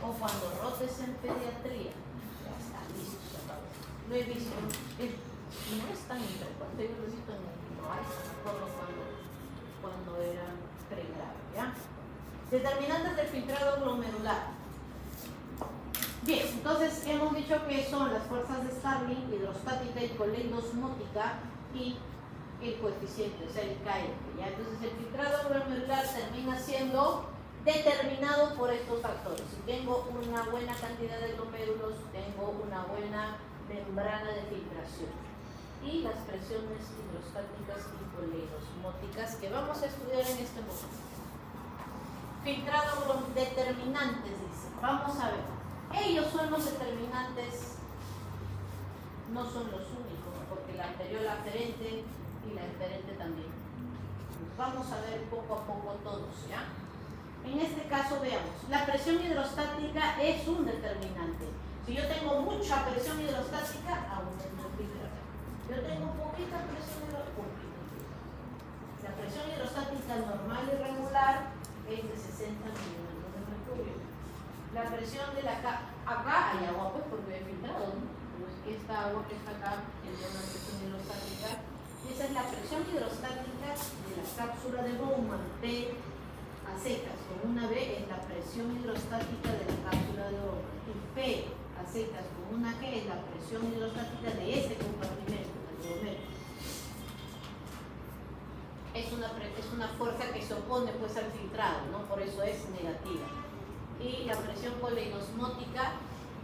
o cuando rotes en pediatría. Ya está listo. Lo he visto. No es tan infrecuente, yo lo he visto en el Loaiza, me acuerdo cuando era pregrado, ¿ya? Determinantes del filtrado glomerular. Bien, entonces hemos dicho que son las fuerzas de Starling, hidrostática y coleidosmótica, y el coeficiente, o sea, el KF, ¿ya? Entonces el filtrado glomerular termina siendo determinado por estos factores. Si tengo una buena cantidad de glomérulos, tengo una buena membrana de filtración. Y las presiones hidrostáticas y coleidosmóticas que vamos a estudiar en este momento. Filtrado determinantes, dice. Vamos a ver. Ellos son los determinantes, no son los únicos, porque la anterior, la aferente y la inferente también. Vamos a ver poco a poco todos, ¿ya? En este caso veamos. La presión hidrostática es un determinante. Si yo tengo mucha presión hidrostática, aumento el filtrado. Yo tengo poquita presión hidrostática. La presión hidrostática normal y regular es de 60 milímetros de mercurio. La presión de acá hay agua, pues, porque he filtrado, ¿no? Pues esta agua que está acá es una presión hidrostática. Y esa es la presión hidrostática de la cápsula de Bowman, P a secas. Con una B es la presión hidrostática de la cápsula de Bowman. Y P a secas con una G es la presión hidrostática de este compartimento. Es una fuerza que se opone, pues, al filtrado, ¿no? Por eso es negativa. Y la presión coleidosmótica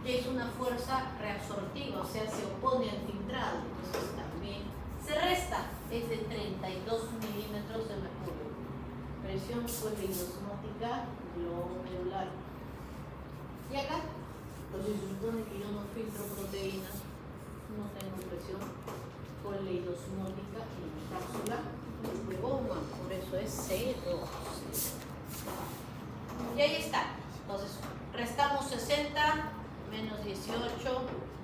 es una fuerza reabsortiva, o sea, se opone al filtrado, entonces también se resta, es de 32 milímetros de mercurio. Presión coleidosmótica glomerular. ¿Y acá? Entonces se supone que yo no filtro proteínas, no tengo presión coleidosmótica en mi cápsula de Bowman, por eso es 0. Y ahí está. Entonces restamos 60 menos 18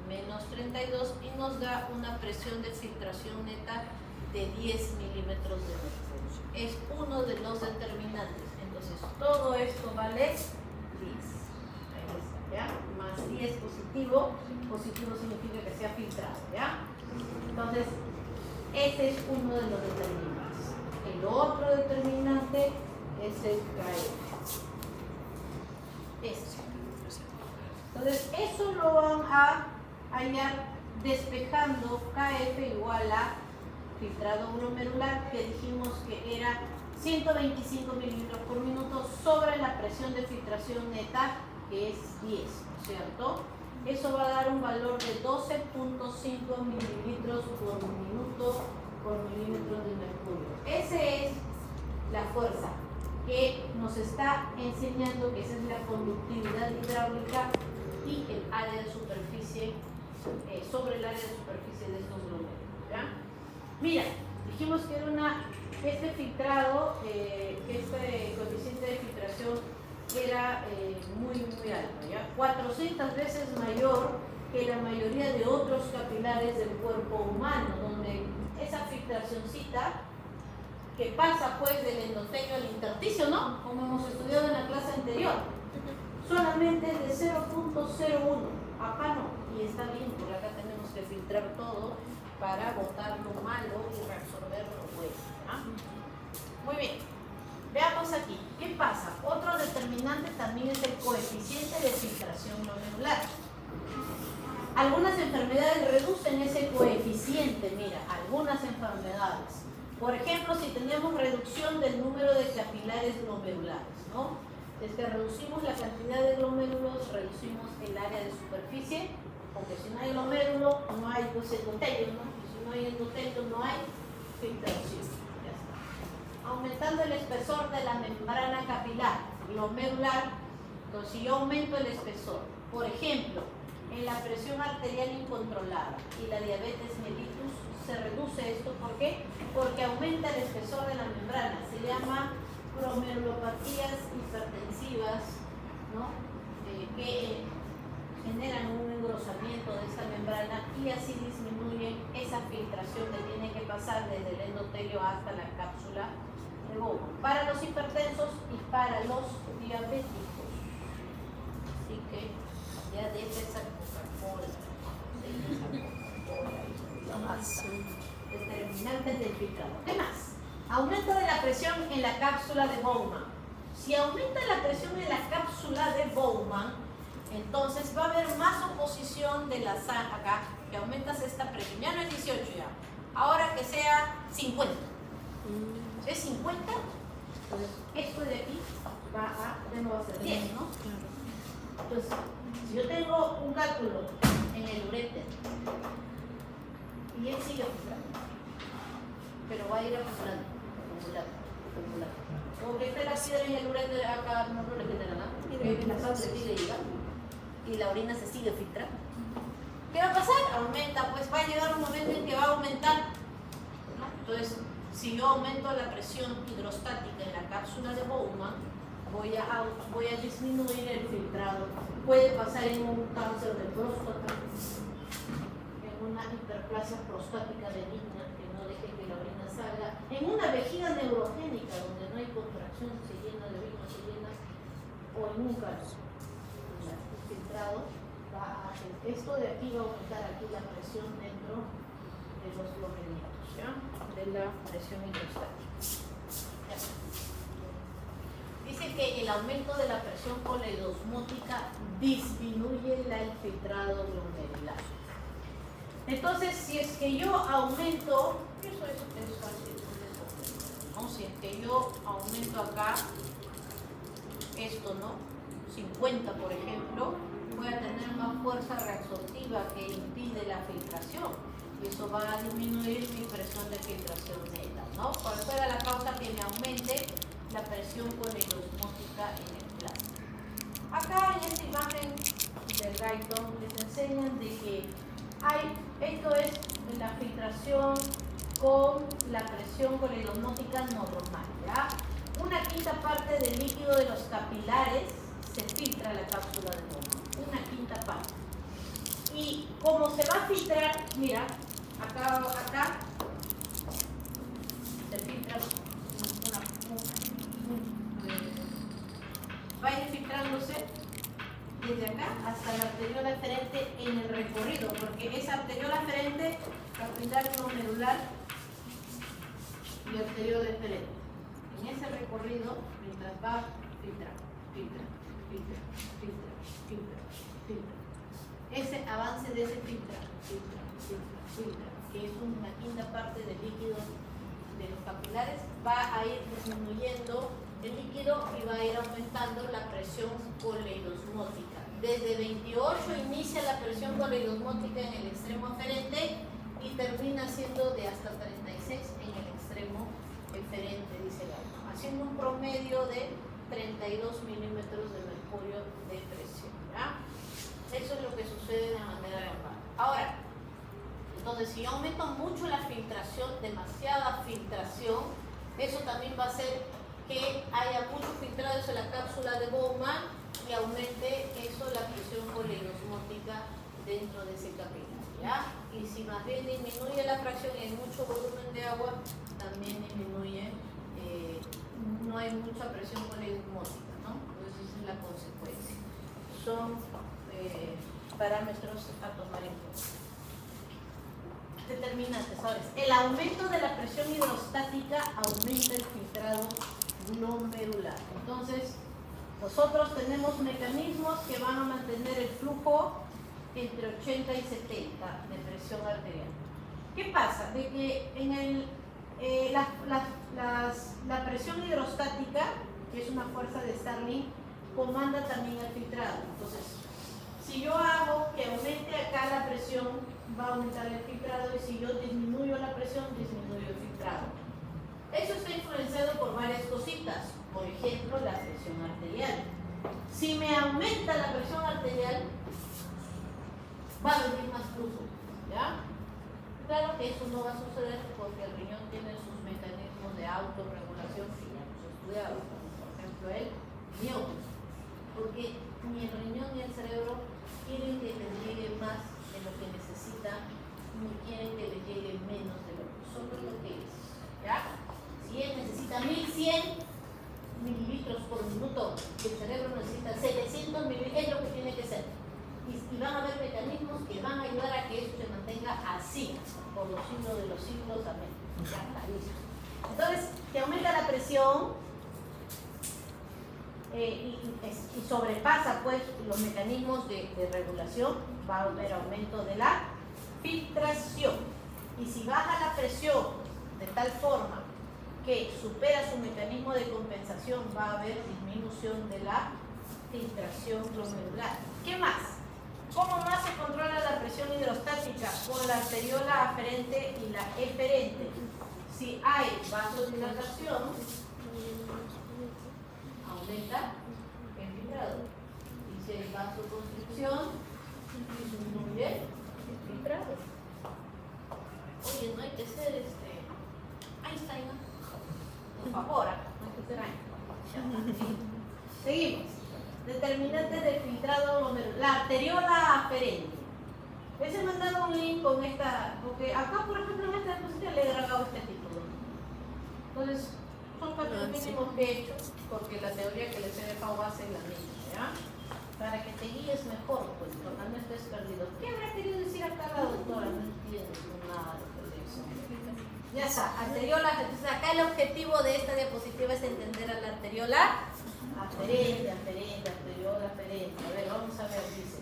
menos 32 y nos da una presión de filtración neta de 10 milímetros de mercurio. Es uno de los determinantes. Entonces todo esto vale 10. Ahí está, ¿ya? Más 10 positivo. Positivo significa que sea filtrado, ¿ya? Entonces, ese es uno de los determinantes. El otro determinante es el KF. Entonces, eso lo van a hallar despejando KF igual a filtrado glomerular, que dijimos que era 125 mililitros por minuto sobre la presión de filtración neta, que es 10, ¿no es cierto? Eso va a dar un valor de 12.5 mililitros por minuto por milímetro de mercurio. Esa es la fuerza que nos está enseñando que esa es la conductividad hidráulica y el área de superficie, sobre el área de superficie de estos glomérulos, ¿ya? Mira, dijimos que era este filtrado, este coeficiente de filtración era muy alto, ¿ya? 400 veces mayor que la mayoría de otros capilares del cuerpo humano, donde esa filtracioncita que pasa pues del endotelio al intersticio, ¿no? Como hemos estudiado en la clase anterior, solamente de 0.01, acá no, y está bien, porque acá tenemos que filtrar todo para botar lo malo y reabsorber lo bueno, ¿ah? Muy bien. Veamos aquí, ¿qué pasa? Otro determinante también es el coeficiente de filtración glomerular. Algunas enfermedades reducen ese coeficiente, mira, algunas enfermedades. Por ejemplo, si tenemos reducción del número de capilares glomerulares, ¿no? Es que reducimos la cantidad de glomérulos, reducimos el área de superficie, porque si no hay glomérulo, no hay pues, endotelio, ¿no? Y si no hay endotelio, no hay filtración. Ya está. Aumentando el espesor de la membrana capilar glomerular, entonces si yo aumento el espesor, por ejemplo, en la presión arterial incontrolada y la diabetes mellitus, se reduce esto. ¿Por qué? Porque aumenta el espesor de la membrana. Se llama glomerulopatías hipertensivas, ¿no? Que generan un engrosamiento de esa membrana y así disminuye esa filtración que tiene que pasar desde el endotelio hasta la cápsula de Bowman. Para los hipertensos y para los diabéticos. Así que ya deja esa Coca-Cola. Determinantes del filtrado. ¿Qué más? Aumento de la presión en la cápsula de Bowman. Si aumenta la presión en la cápsula de Bowman, entonces va a haber más oposición de la sangre acá, que aumentas esta presión. Ya no es 18 ya. Ahora que sea 50. ¿Es 50? Entonces esto de aquí ya no va a ser 10, ¿no? Entonces, si yo tengo un cálculo en el uréter y él sigue filtrando, pero va a ir acumulando. Porque está la piedra en el uréter acá, no le queda nada. La sangre sigue llegando y la orina se sigue filtrando. ¿Qué va a pasar? Aumenta, pues va a llegar un momento en que va a aumentar, ¿no? Entonces, si yo aumento la presión hidrostática en la cápsula de Bowman, voy a disminuir el filtrado. Puede pasar en un cáncer de próstata, en una hiperplasia prostática benigna que no deje que la orina salga, en una vejiga neurogénica donde no hay contracción, se llena de orina, se llena, o en un cáncer. El filtrado va a hacer esto de aquí, va a aumentar aquí la presión dentro de los glomerulos, ¿ya? De la presión hidrostática. Dice que el aumento de la presión coleidosmótica disminuye el filtrado glomerular. Entonces, si es que yo aumento, eso es fácil, ¿no? Si es que yo aumento acá esto, ¿no? 50, por ejemplo, voy a tener una fuerza reabsortiva que impide la filtración y eso va a disminuir mi presión de filtración neta, ¿no? Por eso era la causa que me aumente la presión coleidosmótica en el plasma. Acá en esta imagen del Guyton les enseñan de que esto es la filtración con la presión coleidosmótica normal, ¿ya? Una quinta parte del líquido de los capilares se filtra a la cápsula de Bowman, una quinta parte. Y como se va a filtrar, mira, acá se filtra va a ir filtrándose desde acá hasta la arteriola aferente en el recorrido, porque esa arteriola aferente, capilar glomerular y arteriola aferente. En ese recorrido, mientras va filtra. Ese avance de ese filtra, que es una quinta parte del líquido de los capilares, va a ir disminuyendo el líquido y va a ir aumentando la presión coleidosmótica. Desde 28 inicia la presión coleidosmótica en el extremo aferente y termina siendo de hasta 36 en el extremo eferente, dice Guyton, haciendo un promedio de 32 milímetros de mercurio de presión, ¿ya? Eso es lo que sucede de manera normal. Ahora, entonces si yo aumento mucho la filtración, demasiada filtración, eso también va a hacer que haya mucho filtrado en la cápsula de Bowman y aumente eso la presión coleidosmótica dentro de ese capilar, ¿ya? Y si más bien disminuye la fracción y hay mucho volumen de agua, también disminuye, no hay mucha presión coleidosmótica, ¿no? Entonces esa es la consecuencia. Son parámetros a tomar en cuenta. Determinantes. Ahora, el aumento de la presión hidrostática aumenta el filtrado glomerular. Entonces, nosotros tenemos mecanismos que van a mantener el flujo entre 80 y 70 de presión arterial. ¿Qué pasa? De que en la presión hidrostática, que es una fuerza de Starling, comanda también el filtrado. Entonces, si yo hago que aumente acá la presión, va a aumentar el filtrado, y si yo disminuyo la presión, disminuyo el filtrado. Eso está influenciado por varias cositas. Por ejemplo, la presión arterial. Si me aumenta la presión arterial, va a venir más flujo, ¿ya? Claro que eso no va a suceder porque el riñón tiene sus mecanismos de autorregulación que ya hemos estudiado, como por ejemplo el riñón, porque ni el riñón ni el cerebro quieren que les llegue más de lo que necesitan, ni quieren que les llegue menos de lo que solo lo que es, ¿ya? Si él necesita 1100 mililitros por minuto, el cerebro necesita 700 mililitros, es lo que tiene que ser. Y van a haber mecanismos que van a ayudar a que eso se mantenga así, por los siglos de los siglos, amén. Ya está listo. Entonces, que aumenta la presión y sobrepasa pues los mecanismos de regulación, va a haber aumento de la filtración. Y si baja la presión de tal forma que supera su mecanismo de compensación, va a haber disminución de la filtración glomerular. ¿Qué más? ¿Cómo más se controla la presión hidrostática? Con la arteriola aferente y la eferente. Si hay vasodilatación, aumenta el filtrado. Y si hay vasoconstricción, disminuye el filtrado. Oye, no hay que ser Einstein, ¿no? Por favor, no hay que ser Einstein. Seguimos. Determinantes del filtrado glomerular. La arteriola aferente. Les he mandado un link con esta, porque acá, por ejemplo, en esta diapositiva le he grabado este título. Entonces, son cálculos mínimos que he hecho, porque la teoría que les he dejado base es la misma, ¿ya? Para que te guíes mejor, pues, cuando no estés perdido. ¿Qué habrá querido decir acá la doctora? No entiendo nada de lo que dice. Ya está, arteriola. Entonces, acá el objetivo de esta diapositiva es entender a la arteriola aferente, arteriola aferente. A ver, vamos a ver, dice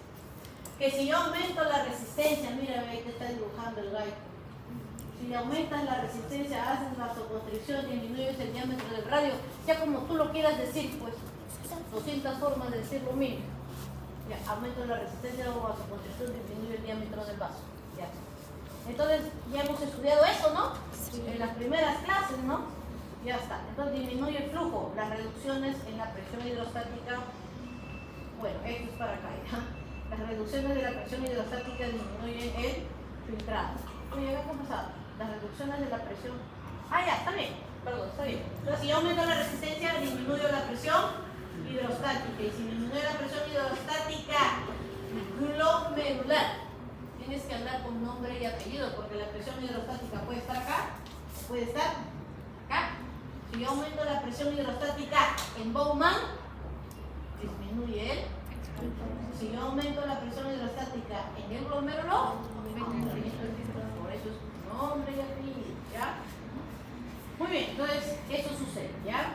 que si yo aumento la resistencia, mira, ve que está dibujando el gaito. Si aumentas la resistencia, haces vasoconstricción, disminuyes el diámetro del radio, ya como tú lo quieras decir, pues 200 formas de decir lo mismo. Ya, aumento la resistencia o vasoconstricción, disminuye el diámetro del vaso. Ya. Entonces, ya hemos estudiado eso, ¿no? Sí. En las primeras clases, ¿no? Ya está. Entonces disminuye el flujo, las reducciones en la presión hidrostática. Bueno, esto es para acá, ¿ya? Las reducciones de la presión hidrostática disminuyen el filtrado. Oye, ¿qué ha pasado? Las reducciones de la presión. Ah, ya, está bien. Perdón, está bien. Entonces, si yo aumento la resistencia, disminuyo la presión hidrostática. Y si disminuye la presión hidrostática glomerular, tienes que hablar con nombre y apellido, porque la presión hidrostática puede estar acá, puede estar acá. Si yo aumento la presión hidrostática en Bowman, disminuye él. Si yo aumento la presión hidrostática en el glomérulo, aumenta el filtrado. Por eso es nombre y apellido, ¿ya? Muy bien, entonces eso sucede, ¿ya?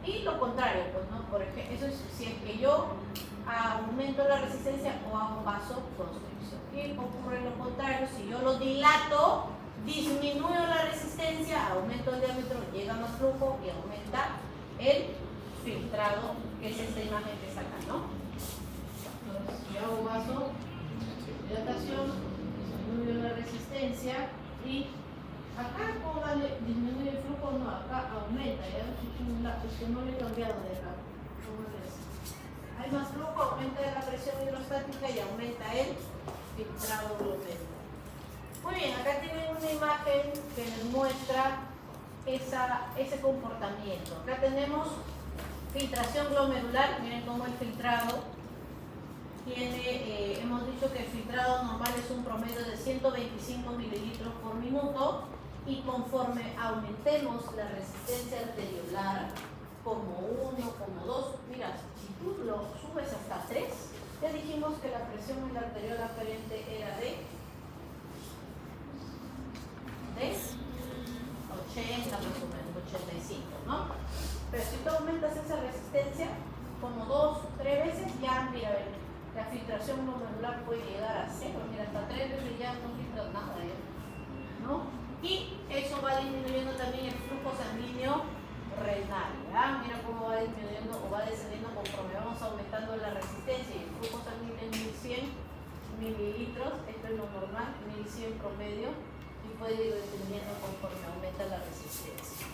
Y lo contrario, pues, ¿no? Por ejemplo, eso es si es que yo aumento la resistencia o hago vasoconstricción. Y ocurre lo contrario, si yo lo dilato, disminuyo la resistencia, aumento el diámetro, llega más flujo y aumenta el filtrado, que es esta imagen que está acá, ¿no? Entonces, si yo hago vasodilatación, disminuyo la resistencia y acá, ¿cómo disminuye el flujo? No, acá aumenta, ¿ya? Es que no lo he cambiado de acá. ¿Cómo es? Hay más flujo, aumenta la presión hidrostática y aumenta el filtrado glomerular. Muy bien, acá tienen una imagen que les muestra ese comportamiento. Acá tenemos filtración glomerular. Miren cómo el filtrado tiene, hemos dicho que el filtrado normal es un promedio de 125 mililitros por minuto, y conforme aumentemos la resistencia arteriolar como 1, como 2, mira, si tú lo subes hasta 3, ya dijimos que la presión en la arteriola aferente era de 80 más o menos, 85, ¿no? Pero si tú aumentas esa resistencia como 2, 3 veces, ya, mira, la filtración glomerular puede llegar a 0, mira, hasta 3 veces ya no filtras nada, ¿ya? ¿No? Y eso va disminuyendo también el flujo sanguíneo renal, ¿ya? Mira cómo va disminuyendo o va descendiendo conforme vamos aumentando la resistencia, y el flujo sanguíneo en 1100 mililitros, esto es lo normal, 1100 promedio, y puede ir descendiendo conforme aumenta la resistencia.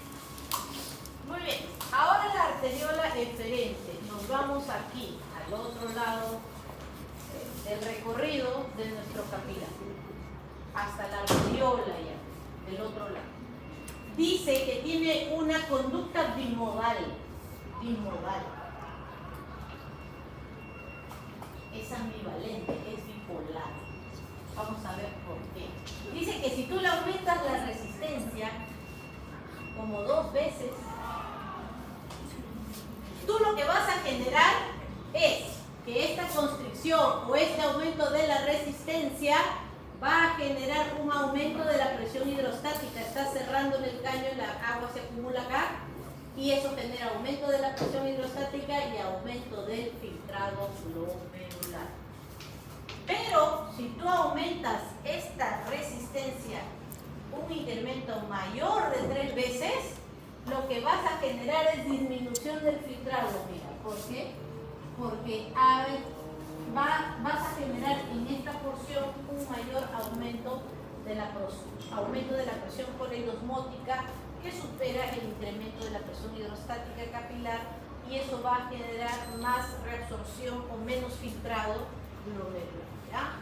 Muy bien, ahora la arteriola eferente, nos vamos aquí, al otro lado del recorrido de nuestro capilar, hasta la arteriola ya, del otro lado. Dice que tiene una conducta bimodal, es ambivalente, es bipolar. Vamos a ver por qué. Dice que si tú le aumentas la resistencia como 2 veces, tú lo que vas a generar es que esta constricción o este aumento de la resistencia va a generar un aumento de la presión hidrostática. Está cerrando en el caño, la agua se acumula acá y eso genera aumento de la presión hidrostática y aumento del filtrado glomerular. Pero si tú aumentas esta resistencia un incremento mayor de 3 veces, lo que vas a generar es disminución del filtrado. Mira, ¿por qué? Porque vas a generar en esta porción un mayor aumento de la presión coleidosmótica que supera el incremento de la presión hidrostática capilar, y eso va a generar más reabsorción o menos filtrado glomerular, ¿ya?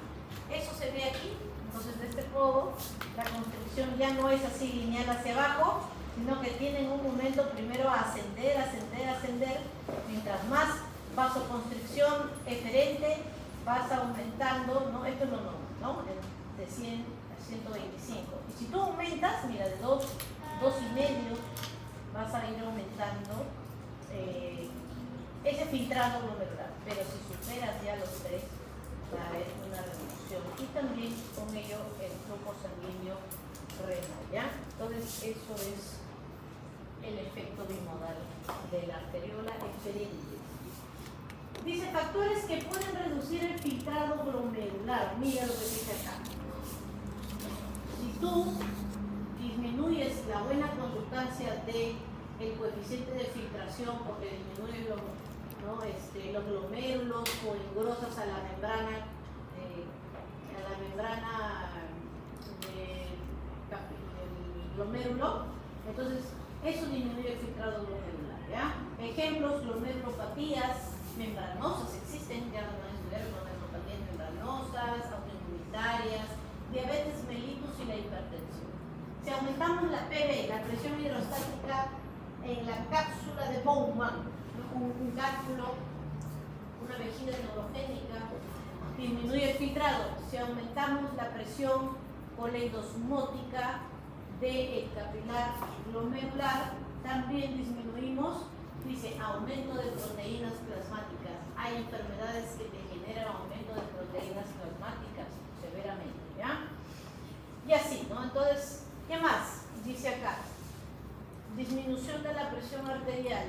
Eso se ve aquí. Entonces, de este modo, la constricción ya no es así lineal hacia abajo, sino que tienen un momento primero a ascender, mientras más vasoconstricción eferente vas aumentando, ¿no? Esto es lo normal, ¿no? De 100 a 125. Y si tú aumentas, mira, de 2, 2,5, vas a ir aumentando ese filtrado glomerular. Pero si superas ya los 3, va a haber una reducción. Y también con ello el flujo sanguíneo renal, ¿ya? Entonces, eso es el efecto bimodal de la arteriola eferente. Dice factores que pueden reducir el filtrado glomerular. Mira lo que dice acá. Si tú disminuyes la buena conductancia del coeficiente de filtración, porque disminuyes los glomérulos o engrosas a la membrana del glomérulo, entonces eso disminuye el filtrado glomerular, ¿ya? Ejemplos: glomerulopatías membranosas existen, ya lo van a estudiar, glomerulopatías membranosas, autoinmunitarias, diabetes mellitus y la hipertensión. Si aumentamos la PV, la presión hidrostática en la cápsula de Bowman, ¿no? un cálculo, una vejiga neurogénica, disminuye el filtrado. Si aumentamos la presión coleidosmótica del capilar glomerular, también disminuimos. Dice aumento de proteínas plasmáticas. Hay enfermedades que te generan aumento de proteínas plasmáticas severamente, ¿ya? Y así, ¿no? Entonces, ¿qué más? Dice acá, disminución de la presión arterial.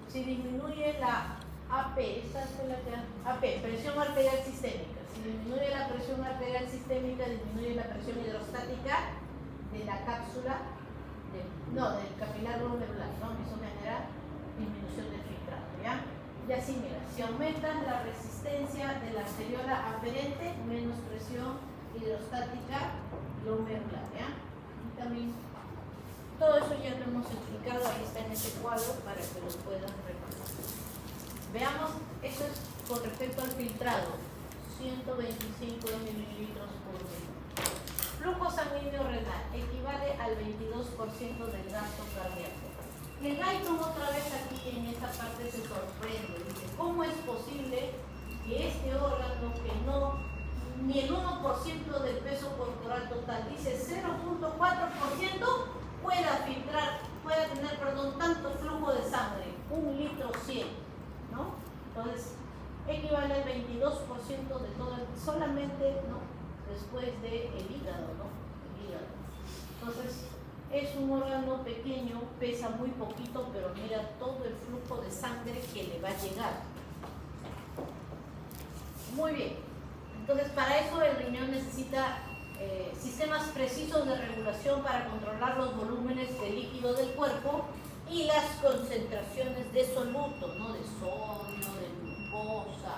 Si disminuye la AP, esta es la AP, presión arterial sistémica. Si disminuye la presión arterial sistémica, disminuye la presión hidrostática de la cápsula, del capilar glomerular, ¿no? Eso genera disminución del filtrado, ¿ya? Y así, mira, si aumentas la resistencia de la arteriola aferente, menos presión hidrostática glomerular, ¿ya? Y también, todo eso ya lo hemos explicado, ahí está en este cuadro para que lo puedan repasar. Veamos, eso es con respecto al filtrado, 125 mililitros por minuto. Flujo sanguíneo renal equivale al 22% del gasto cardíaco. Y el Guyton otra vez aquí en esta parte se sorprende, dice, ¿cómo es posible que este órgano que no, ni el 1% del peso corporal total, dice 0.4%, pueda tener tanto flujo de sangre, 1 litro 100, ¿no? Entonces, equivale al 22% de todo, solamente, ¿no? Después del hígado, ¿no? El hígado. Entonces, Es un órgano pequeño, pesa muy poquito, pero mira todo el flujo de sangre que le va a llegar. Muy bien. Entonces, para eso el riñón necesita sistemas precisos de regulación para controlar los volúmenes de líquido del cuerpo y las concentraciones de soluto, ¿no? De sodio, de glucosa,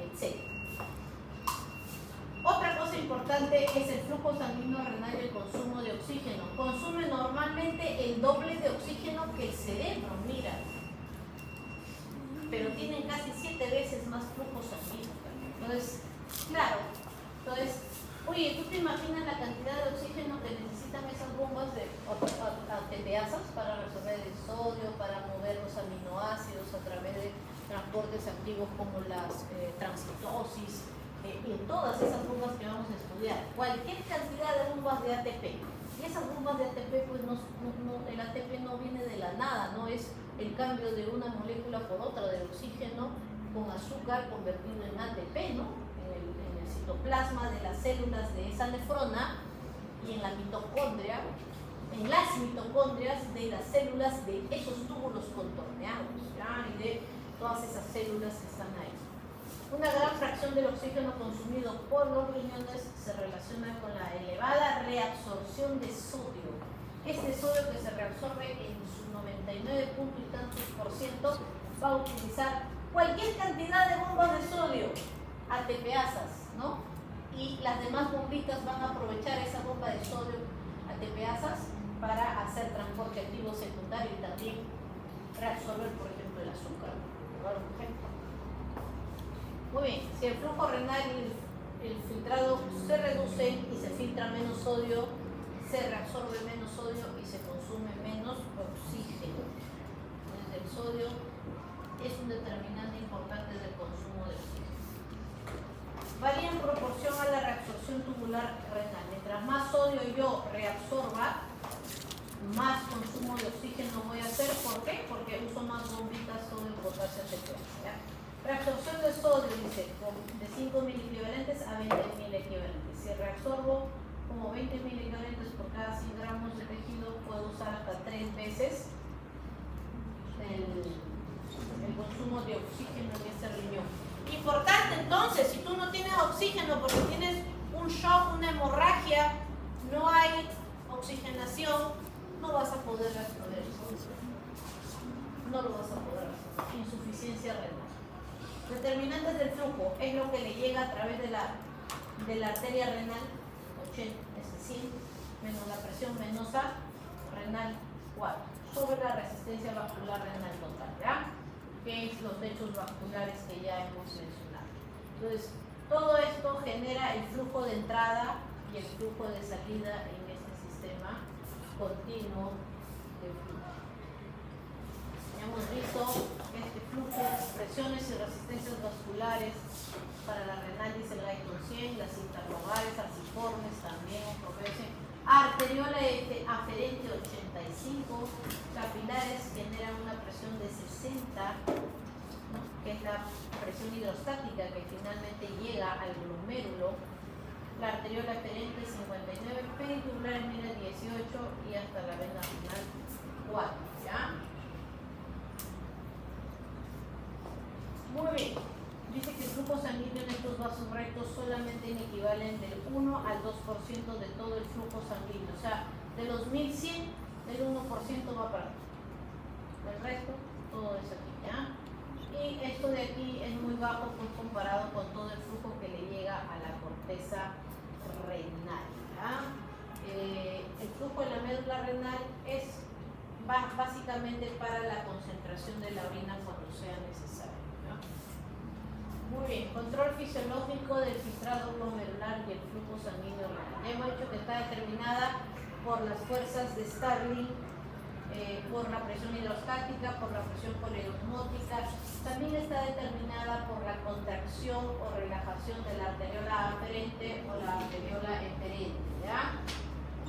etc. Otra cosa importante es el flujo sanguíneo renal y el consumo de oxígeno. Consume normalmente el doble de oxígeno que el cerebro, mira. Pero tienen casi 7 veces más flujo sanguíneo. Entonces, claro, oye, ¿tú te imaginas la cantidad de oxígeno que necesitan esas bombas de ATPasas para resolver el sodio, para mover los aminoácidos a través de transportes activos como las transitosis, y en todas esas bombas que vamos a estudiar? Cualquier cantidad de bombas de ATP. Y esas bombas de ATP, pues el ATP no viene de la nada, no es el cambio de una molécula por otra, del oxígeno con azúcar convertido en ATP, ¿no? En el citoplasma de las células de esa nefrona y en la mitocondria, en las mitocondrias de las células de esos túbulos contorneados, ¿ya? Y de todas esas células que están ahí. Una gran fracción del oxígeno consumido por los riñones se relaciona con la elevada reabsorción de sodio. Este sodio que se reabsorbe en su 99 punto y tantos % va a utilizar cualquier cantidad de bombas de sodio, ATPasas, ¿no? Y las demás bombitas van a aprovechar esa bomba de sodio, ATPasas, para hacer transporte activo secundario y también reabsorber, por ejemplo, el azúcar, por dar un ejemplo. Muy bien, si el flujo renal y el filtrado se reducen y se filtra menos sodio, se reabsorbe menos sodio y se consume menos oxígeno. Entonces, el sodio es un determinante importante del consumo de oxígeno. Varía en proporción a la reabsorción tubular renal. Mientras más sodio yo reabsorba, más consumo de oxígeno voy a hacer. ¿Por qué? Porque uso más bombitas sodio, potasio, etc. Reabsorción de sodio, dice, de 5.000 equivalentes a 20.000 equivalentes. Si reabsorbo como 20.000 equivalentes por cada 100 gramos de tejido, puedo usar hasta 3 veces el consumo de oxígeno en este riñón. Importante entonces, si tú no tienes oxígeno porque tienes un shock, una hemorragia, no hay oxigenación, no vas a poder reabsorber el sodio. No lo vas a poder hacer. Insuficiencia renal. Determinantes del flujo es lo que le llega a través de la arteria renal, 80, es 100, menos la presión venosa renal 4, sobre la resistencia vascular renal total, ¿ya? Que es los techos vasculares que ya hemos mencionado. Entonces, todo esto genera el flujo de entrada y el flujo de salida en este sistema continuo de flujo. Ya hemos visto este flujo, presiones y resistencias vasculares para la renal, dice el Guyton 100, las interlobales, arciformes también ofrecen, arteriola aferente 85, capilares generan una presión de 60, ¿no? Que es la presión hidrostática que finalmente llega al glomérulo. La arteriola aferente 59, peritubular mira 18 y hasta la vena renal 4, ¿ya? Muy bien, dice que el flujo sanguíneo en estos vasos rectos solamente equivalen del 1 al 2% de todo el flujo sanguíneo. O sea, de los 1100, el 1% va para aquí. El resto, todo es aquí, ¿ya? Y esto de aquí es muy bajo pues, comparado con todo el flujo que le llega a la corteza renal, ¿ya? El flujo de la médula renal es básicamente para la concentración de la orina cuando sea necesario. Muy bien, control fisiológico del filtrado glomerular y el flujo sanguíneo renal. Ya hemos dicho que está determinada por las fuerzas de Starling, por la presión hidrostática, por la presión poliosmótica. También está determinada por la contracción o relajación de la arteriola aferente o la arteriola eferente, ¿ya?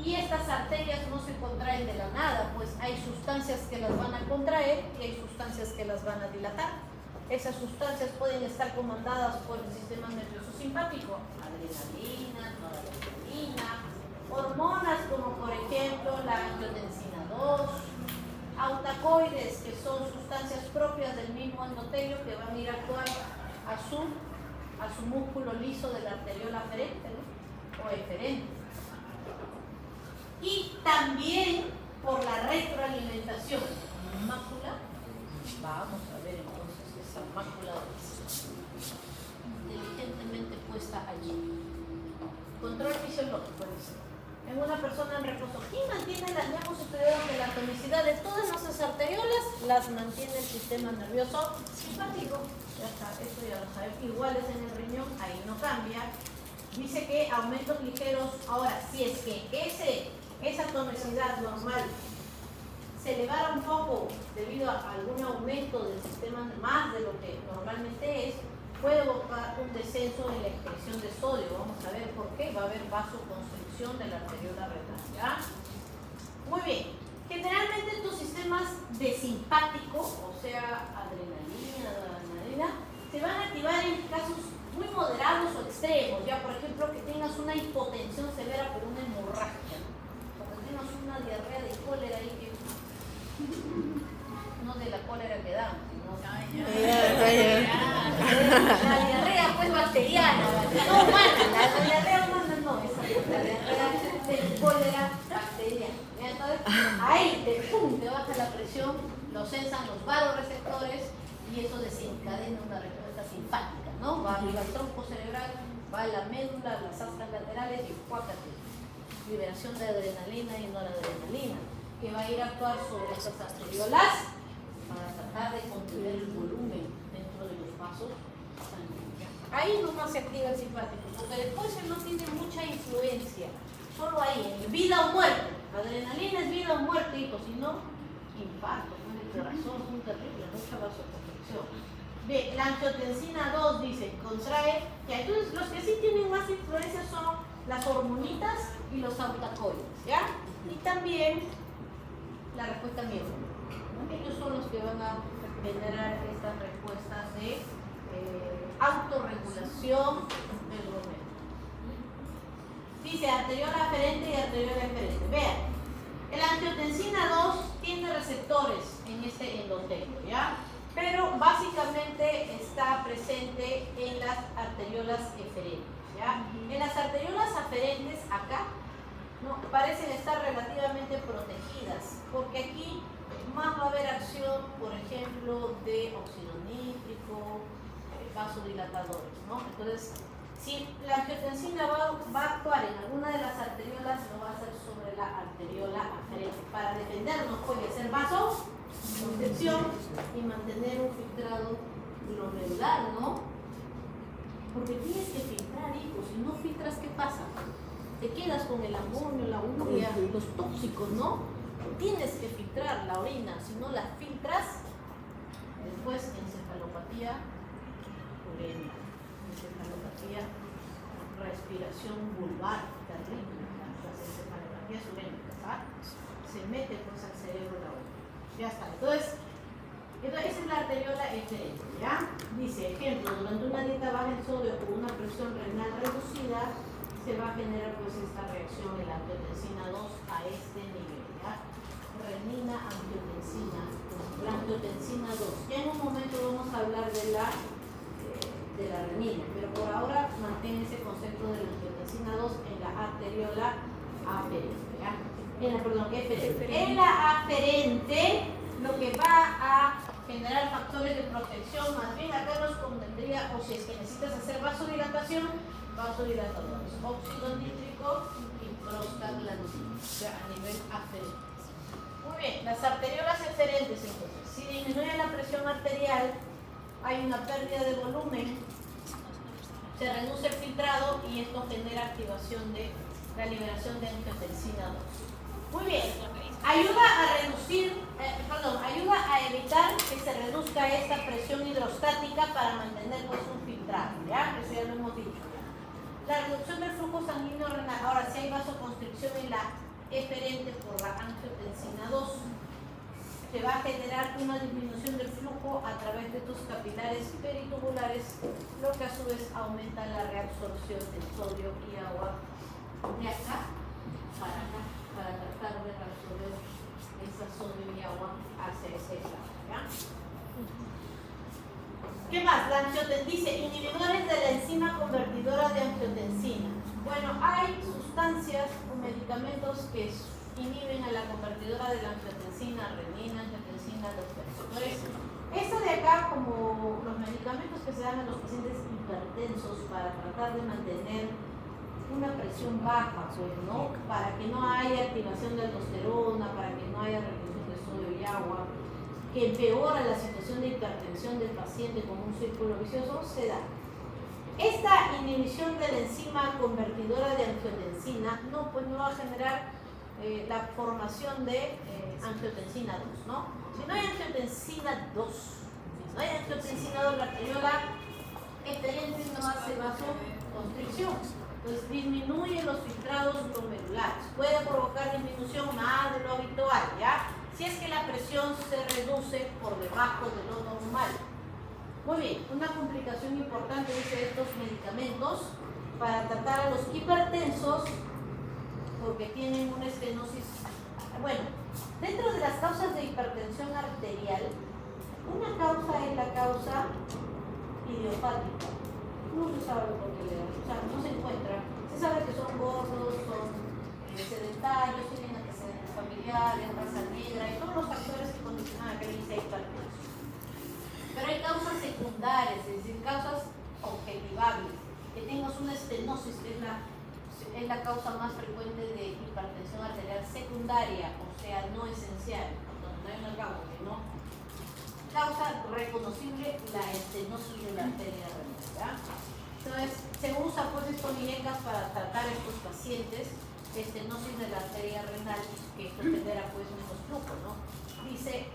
Y estas arterias no se contraen de la nada, pues hay sustancias que las van a contraer y hay sustancias que las van a dilatar. Esas sustancias pueden estar comandadas por el sistema nervioso simpático, adrenalina, noradrenalina, Hormonas como por ejemplo la angiotensina 2, autacoides, que son sustancias propias del mismo endotelio que van a ir a actuar a su músculo liso de la arteriola aferente, ¿no? O eferente. Y también por la retroalimentación. Mácula, vamos a ver entonces esa mácula inteligentemente puesta allí. Control fisiológico, dice. En una persona en reposo, ¿quién mantiene las vías superiores de la tonicidad de todas nuestras arteriolas? Las mantiene el sistema nervioso simpático. Ya está, esto ya lo sabemos. Iguales en el riñón, ahí no cambia. Dice que aumentos ligeros. Ahora, si es que esa tonicidad normal se elevara un poco debido a algún aumento del sistema más de lo que normalmente es, puede evocar un descenso en la excreción de sodio. Vamos a ver por qué. Va a haber vasoconstricción de la arteriola renal, ¿ya? Muy bien. Generalmente estos sistemas de simpático, o sea, adrenalina, se van a activar en casos muy moderados o extremos. Ya, por ejemplo, que tengas una hipotensión severa por una hemorragia, ¿no? O que tengas una diarrea de cólera ahí que... no de la cólera que dan, sino... La diarrea pues bacteriana, no humana, la diarrea humana no, esa es la diarrea de cólera bacteriana. Entonces, ahí te baja la presión, lo sensan los vasoreceptores y eso desencadena una respuesta simpática, ¿no? Va arriba al tronco cerebral, va a la médula, las astas laterales y cuácate. Liberación de adrenalina y noradrenalina, que va a ir a actuar sobre estas arteriolas para tratar de contener el volumen dentro de los vasos sanguíneos. Ahí nomás se activa el simpático, porque después él no tiene mucha influencia. Solo ahí, en vida o muerte. Adrenalina es vida o muerte, hijo, si no, infarto, el corazón es muy terrible, mucha vasoconstricción. Bien, la angiotensina 2 dice, contrae, ya, entonces los que sí tienen más influencia son las hormonitas y los autacoides, ¿ya? Y también la respuesta mioclónica. Ellos son los que van a generar estas respuestas de autorregulación del glomérulo. Dice arteriola aferente y arteriola eferente. Vean, el angiotensina 2 tiene receptores en este endotelio, ¿ya? Pero básicamente está presente en las arteriolas eferentes, ¿ya? En las arteriolas aferentes, acá, no, parecen estar relativamente protegidas, porque aquí más va a haber acción, por ejemplo, de óxido nítrico, vasodilatadores, ¿no? Entonces, si la angiotensina va a actuar en alguna de las arteriolas, lo va a hacer sobre la arteriola aferente, para defendernos, puede ser vasoconstricción y mantener un filtrado glomerular, ¿no? Porque tienes que filtrar, hijo, si no filtras, ¿qué pasa? Te quedas con el amonio, la urea, los tóxicos, ¿no? Tienes que filtrar la orina, si no la filtras, después encefalopatía urémica, encefalopatía, respiración vulvar, terrible, las encefalopatías urémicas, ¿ah? Se mete pues al cerebro la orina. Ya está. Entonces, esa es la arteriola eferente, ¿ya? Dice, ejemplo, durante una dieta baja en sodio con una presión renal reducida, se va a generar pues esta reacción de la angiotensina 2 a este nivel, ¿ya? Renina, angiotensina, la angiotensina 2. Ya en un momento vamos a hablar de la renina, pero por ahora mantén ese concepto de la angiotensina 2 en la arteriola aferente, ¿ya? En la aferente, lo que va a generar factores de protección, más bien acá nos convendría, o si es que necesitas hacer vasodilatación, vasodilatadores, óxido nítrico y prostaglandina, ya a nivel aferente. Muy bien, las arteriolas eferentes entonces, si disminuye la presión arterial, hay una pérdida de volumen, se reduce el filtrado y esto genera activación de la liberación de angiotensina 2. Muy bien, ayuda a reducir, ayuda a evitar que se reduzca esta presión hidrostática para mantener pues un filtrado, ¿ya? Eso ya lo hemos dicho. La reducción del flujo sanguíneo renal, ahora si hay vasoconstricción en la eferente por la angiotensina 2, se va a generar una disminución del flujo a través de tus capilares peritubulares, lo que a su vez aumenta la reabsorción de sodio y agua de acá para acá, para tratar de resolver esa sodio y agua hacia ese lado, ¿ya? ¿Qué más? La dice inhibidores de la enzima convertidora de angiotensina. Bueno, hay sustancias o medicamentos que inhiben a la convertidora de la angiotensina, renina, angiotensina, entonces, esto de acá, como los medicamentos que se dan a los pacientes hipertensos para tratar de mantener una presión baja, pues, ¿no? Para que no haya activación de aldosterona, para que no haya retención de sodio y agua, que empeora la situación de hipertensión del paciente como un círculo vicioso, se da. Esta inhibición de la enzima convertidora de angiotensina no va a generar la formación de angiotensina 2, ¿no? Si no hay angiotensina 2, la arteriola excelente no hace vasoconstricción, entonces disminuye los filtrados glomerulares, puede provocar disminución más de lo habitual, ¿ya? Si es que la presión se reduce por debajo de lo normal. Muy bien, una complicación importante de estos medicamentos para tratar a los hipertensos porque tienen una estenosis. Bueno, dentro de las causas de hipertensión arterial, una causa es la causa idiopática. No se sabe por qué le da, o sea, no se encuentra. Se sabe que son gordos, son sedentarios, tienen antecedentes familiares, raza negra y todos los factores que condicionan a que alguien sea hipertenso. Pero hay causas secundarias, es decir, causas objetivables. Que tengas una estenosis, que es la causa más frecuente de hipertensión arterial secundaria, o sea, no esencial, donde no hay una causa, sino causa reconocible la estenosis de la arteria renal, ¿ya? Entonces, se usa pues estos muñecas para tratar a estos pacientes estenosis de la arteria renal, que esto genera pues menos flujo, ¿no? Dice,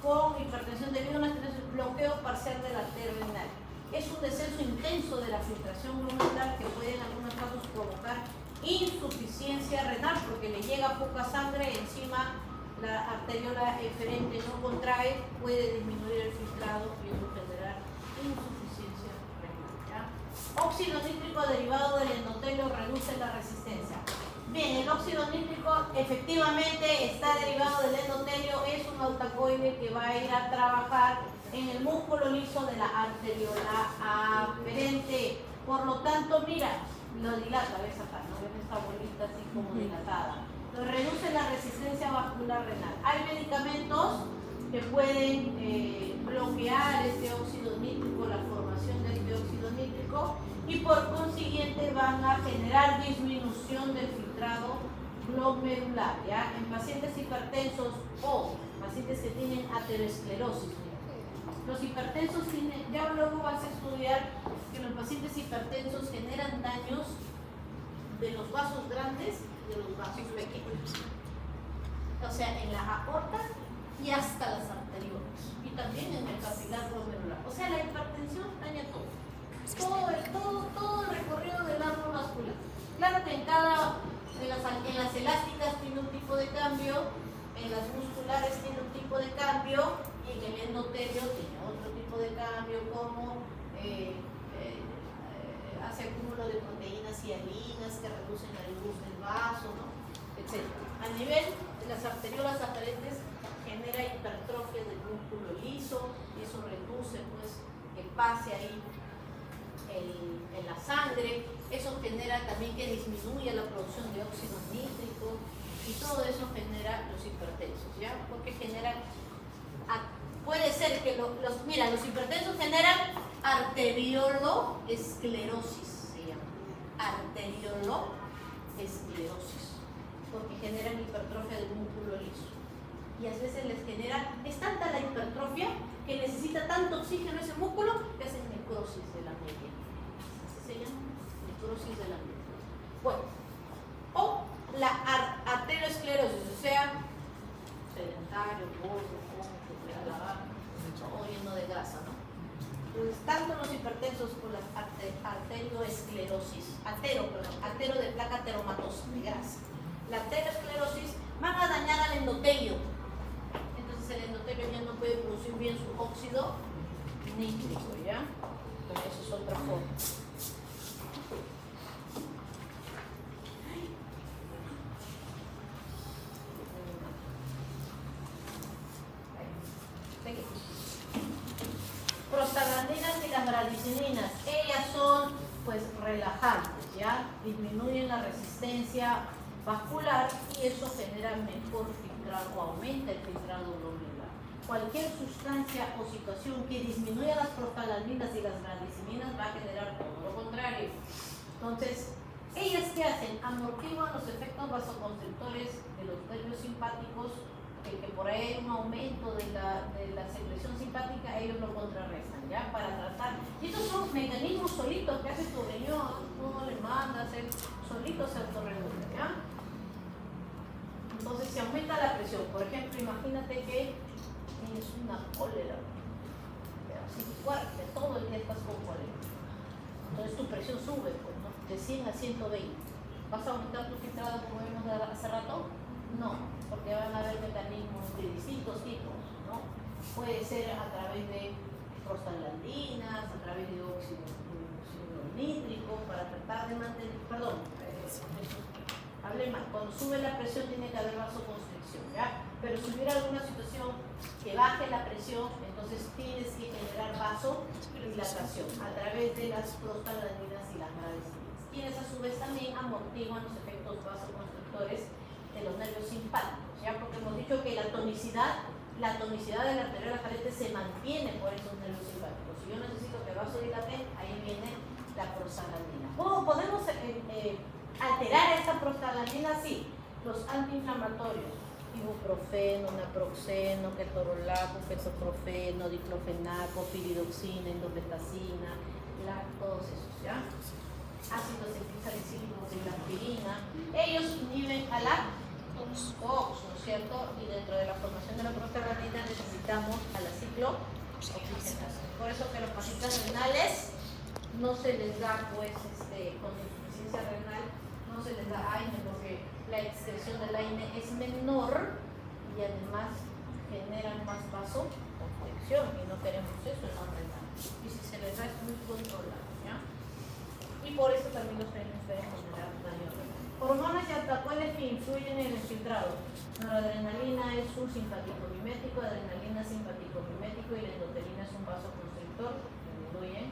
con hipertensión debido a una estenosis, bloqueo parcial de la arteria renal. Es un descenso intenso de la filtración glomerular que puede en algunos casos provocar insuficiencia renal porque le llega poca sangre, encima la arteriola eferente no contrae, puede disminuir el filtrado y eso generar insuficiencia renal, ¿ya? Óxido nítrico derivado del endotelio reduce la resistencia. Bien, el óxido nítrico efectivamente está derivado del endotelio, es un autacoide que va a ir a trabajar en el músculo liso de la arteriola aferente. Por lo tanto, mira, lo dilata, ves acá, ¿no? Ves esta bolita así como dilatada. Lo reduce la resistencia vascular renal. Hay medicamentos que pueden bloquear este óxido nítrico, la formación de este óxido nítrico, y por consiguiente van a generar disminución del filtrado glomerular, ¿ya? En pacientes hipertensos o pacientes que tienen aterosclerosis. Los hipertensos tienen, ya luego vas a estudiar que los pacientes hipertensos generan daños de los vasos grandes y de los vasos pequeños. O sea, en la aorta y hasta las arteriolas. Y también en el capilar glomerular. O sea, la hipertensión daña todo. Todo el recorrido del árbol vascular. Claro que en las elásticas tiene un tipo de cambio, en las musculares tiene un tipo de cambio, y en el endotelio tiene otro tipo de cambio, como hace acúmulo de proteínas hialinas que reducen la luz del vaso, ¿no? Etc. A nivel de las arteriolas aferentes genera hipertrofia del músculo liso y eso reduce pues el pase ahí en la sangre. Eso genera también que disminuya la producción de óxido nítrico y todo eso genera los hipertensos, ¿ya? Porque generan, puede ser que los hipertensos generan arterioloesclerosis, se llama, arterioloesclerosis, porque generan hipertrofia del músculo liso. Y a veces les genera, es tanta la hipertrofia que necesita tanto oxígeno ese músculo que hacen necrosis de la médula. Así se llama, necrosis de la médula. Bueno, o la arteriosclerosis, o sea, sedentario, gordo, o lleno de grasa, ¿no? Entonces, tanto los hipertensos como la arterioesclerosis, artero de placa ateromatosa, de grasa. La arteriosclerosis van a dañar al endotelio. Entonces el endotelio ya no puede producir bien su óxido nítrico, ¿ya? Entonces eso es otra forma. pues relajantes, ¿ya? Disminuyen la resistencia vascular y eso genera mejor filtrado o aumenta el filtrado glomerular. Cualquier sustancia o situación que disminuya las prostaglandinas y las gradiciminas va a generar todo lo contrario. Entonces, ¿ellas qué hacen? Amortiguan los efectos vasoconstrictores de los nervios simpáticos, que por ahí hay un aumento de la secreción simpática, ellos lo contrarrestan, ¿ya? Para tratar. Y estos son mecanismos solitos que hace tu riñón, uno le manda a hacer, solitos se autorregulan, ¿ya? Entonces se aumenta la presión. Por ejemplo, imagínate que tienes una cólera, así fuerte, todo el día estás con cólera. Entonces tu presión sube, pues, ¿no? De 100 a 120. ¿Vas a aumentar tu filtrado como vimos hace rato? No, porque van a haber mecanismos de distintos tipos, ¿no? Puede ser a través de prostaglandinas, a través de óxido nítrico, para tratar de mantener, hablé mal, cuando sube la presión tiene que haber vasoconstricción, ¿ya? Pero si hubiera alguna situación que baje la presión, entonces tienes que generar vasodilatación a través de las prostaglandinas y las gradiciminas, quienes a su vez también amortiguan los efectos vasoconstrictores de los nervios simpáticos, ¿ya? Porque hemos dicho que la tonicidad de la arteriola carente se mantiene por esos nervios simpáticos. Si yo necesito que vasodilate, ahí viene la prostaglandina. ¿Cómo podemos alterar esa prostaglandina? Sí, los antiinflamatorios, ibuprofeno, naproxeno, ketorolaco, ketoprofeno, diclofenaco, piridoxina, endobetacina, todos esos, ¿ya? Ácidos episalicílicos y la aspirina, ellos inhiben a la COX, ¿no es cierto? Y dentro de la formación de la prostaglandina necesitamos a la ciclooxigenación. Por eso que los pacientes renales no se les da, pues, con insuficiencia renal, no se les da AINE porque la excreción del AINE es menor y además generan más vasoconstricción y no queremos eso en los renales. Y si se les da es muy controlado, ¿ya? Y por eso también los frenos pueden generar daño renal. Hormonas y anticuerpos que influyen en el filtrado. Noradrenalina es un simpático mimético, adrenalina simpático mimético y la endotelina es un vasoconstrictor que disminuye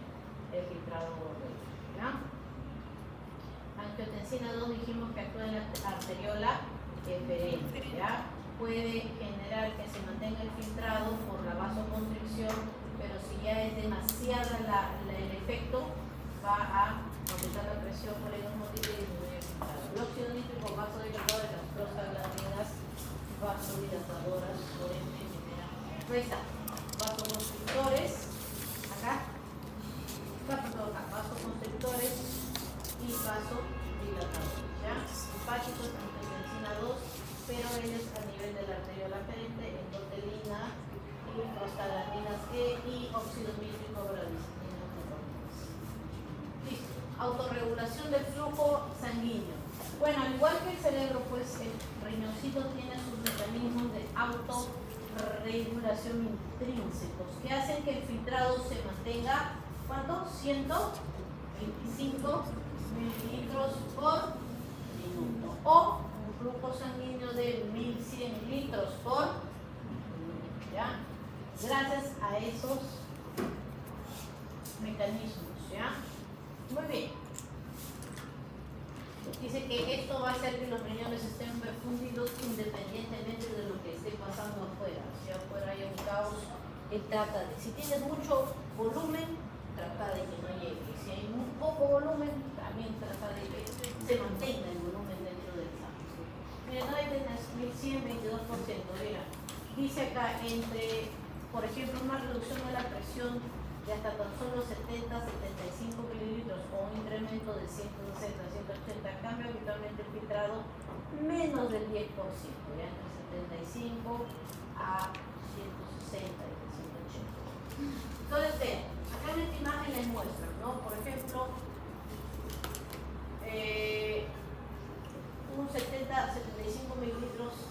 el filtrado glomerular, ¿ya? Angiotensina 2 dijimos que actúa en la arteriola eferente, ¿ya? Puede generar que se mantenga el filtrado por la vasoconstricción, pero si ya es demasiada el efecto, va a aumentar la presión por el osmotil y disminuir el filtrado. El óxido nítrico vasodilatador de las prostaglandinas vasodilatadoras, por ende genera vasoconstrictores, vasoconstrictores y vasodilatadores, ¿ya? Simpáticos, angiotensina 2, pero ellos a nivel de la arteriola aferente, endotelina y prostaglandinas E y óxido nítrico gradiciminas. Listo. Autorregulación del flujo sanguíneo. Bueno, al igual que el cerebro, pues el riñoncito tiene sus mecanismos de autorregulación intrínsecos que hacen que el filtrado se mantenga, ¿cuánto? 125 mililitros por minuto o un flujo sanguíneo de 1100 litros por minuto, ¿ya? Gracias a esos mecanismos, ¿ya? Muy bien. Dice que esto va a hacer que los riñones estén perfundidos independientemente de lo que esté pasando afuera. Si afuera hay un caos, él trata de, si tienes mucho volumen, trata de que no llegue. Si hay muy poco volumen, también trata de que se mantenga el volumen dentro del sangre. Miren, ahí tienes 1100, 22%. Mira, dice acá entre, por ejemplo, una reducción de la presión de hasta tan solo 70-75 mililitros o un incremento de 160-180, cambia habitualmente el filtrado menos del 10%, ya entre 75 a 160 y 180. Entonces, vean, acá en esta imagen les muestran, ¿no? Por ejemplo, unos 70-75 mililitros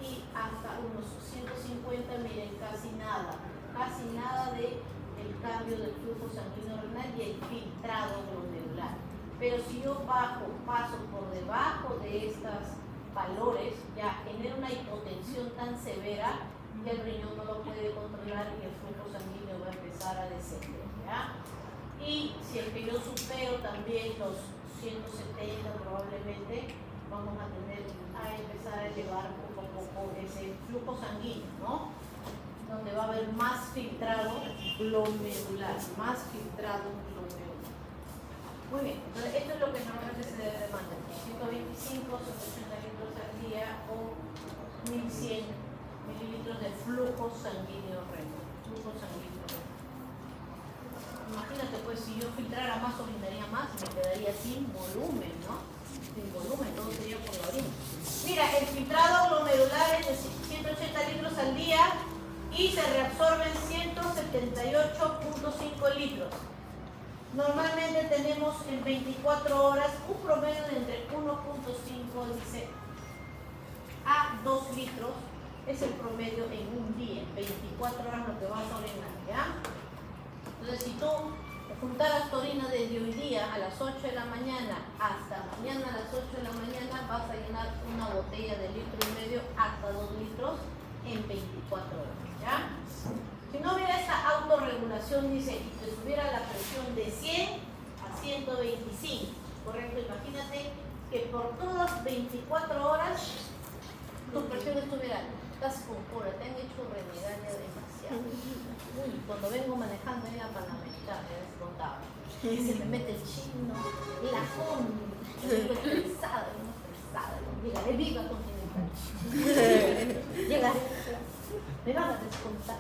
y hasta unos 150, miren, casi nada de el cambio del flujo sanguíneo renal y el filtrado glomerular. Pero si yo paso por debajo de estos valores, ya genera una hipotensión tan severa que el riñón no lo puede controlar y el flujo sanguíneo va a empezar a descender, ¿ya? Y si el que yo supero también los 170 probablemente, vamos a empezar a elevar poco a poco ese flujo sanguíneo, ¿no? Donde va a haber más filtrado glomerular, más filtrado glomerular. Muy bien, entonces esto es lo que normalmente se debe de mantener: 125, 180 litros al día o 1100 mililitros de flujo sanguíneo renal. Flujo sanguíneo renal. Imagínate, pues, si yo filtrara más, orinaría más, me quedaría sin volumen, ¿no? Sin volumen, todo sería por la orina. Mira, el filtrado glomerular es de 180 litros al día y se reabsorben 178.5 litros. Normalmente tenemos en 24 horas un promedio de entre 1.5 a 2 litros. Es el promedio en un día, en 24 horas lo que vas a orinar, ¿ya? Entonces, si tú juntaras tu orina desde hoy día a las 8 de la mañana hasta mañana a las 8 de la mañana, vas a llenar una botella de 1,5 litros hasta 2 litros en 24 horas, ¿ya? Si no hubiera esta autorregulación, dice, y te subiera la presión de 100 a 125, ¿correcto? Imagínate que por todas 24 horas tu presión estuviera, estás con cura, te han hecho renegar ya demasiado. Uy, cuando vengo manejando en la Panamericana, ya les contaba, que se me mete el chino, la combi, estoy estresada, llegaré viva con Continental. Llegaré, me van a descontar.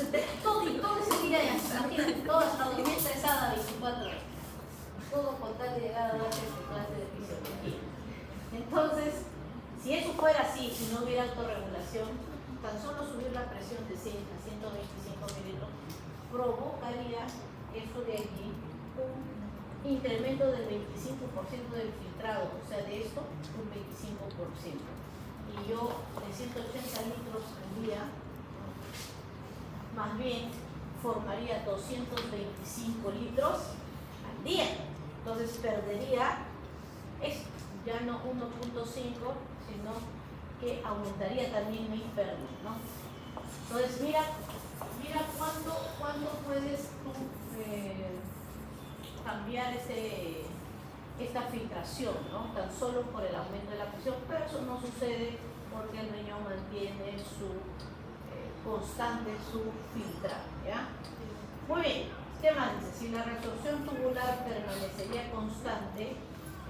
Entonces, todo ese día ya, imagínate, todo hasta dormir estresada 24 horas. Todo con tal de llegar a darte su clase de fisiología. Entonces, si eso fuera así, si no hubiera autorregulación, tan solo subir la presión de 100 a 125 mililitros provocaría eso de allí un incremento del 25% del filtrado, o sea, de esto un 25%. Y yo de 180 litros al día, más bien formaría 225 litros al día. Entonces perdería esto, ya no 1.5, sino que aumentaría también mi pérdida, ¿no? Entonces mira cuánto puedes tú cambiar esta filtración, ¿no? Tan solo por el aumento de la presión, pero eso no sucede porque el riñón mantiene constante su filtrado, ¿ya? Muy bien, ¿qué más dice? Si la resorción tubular permanecería constante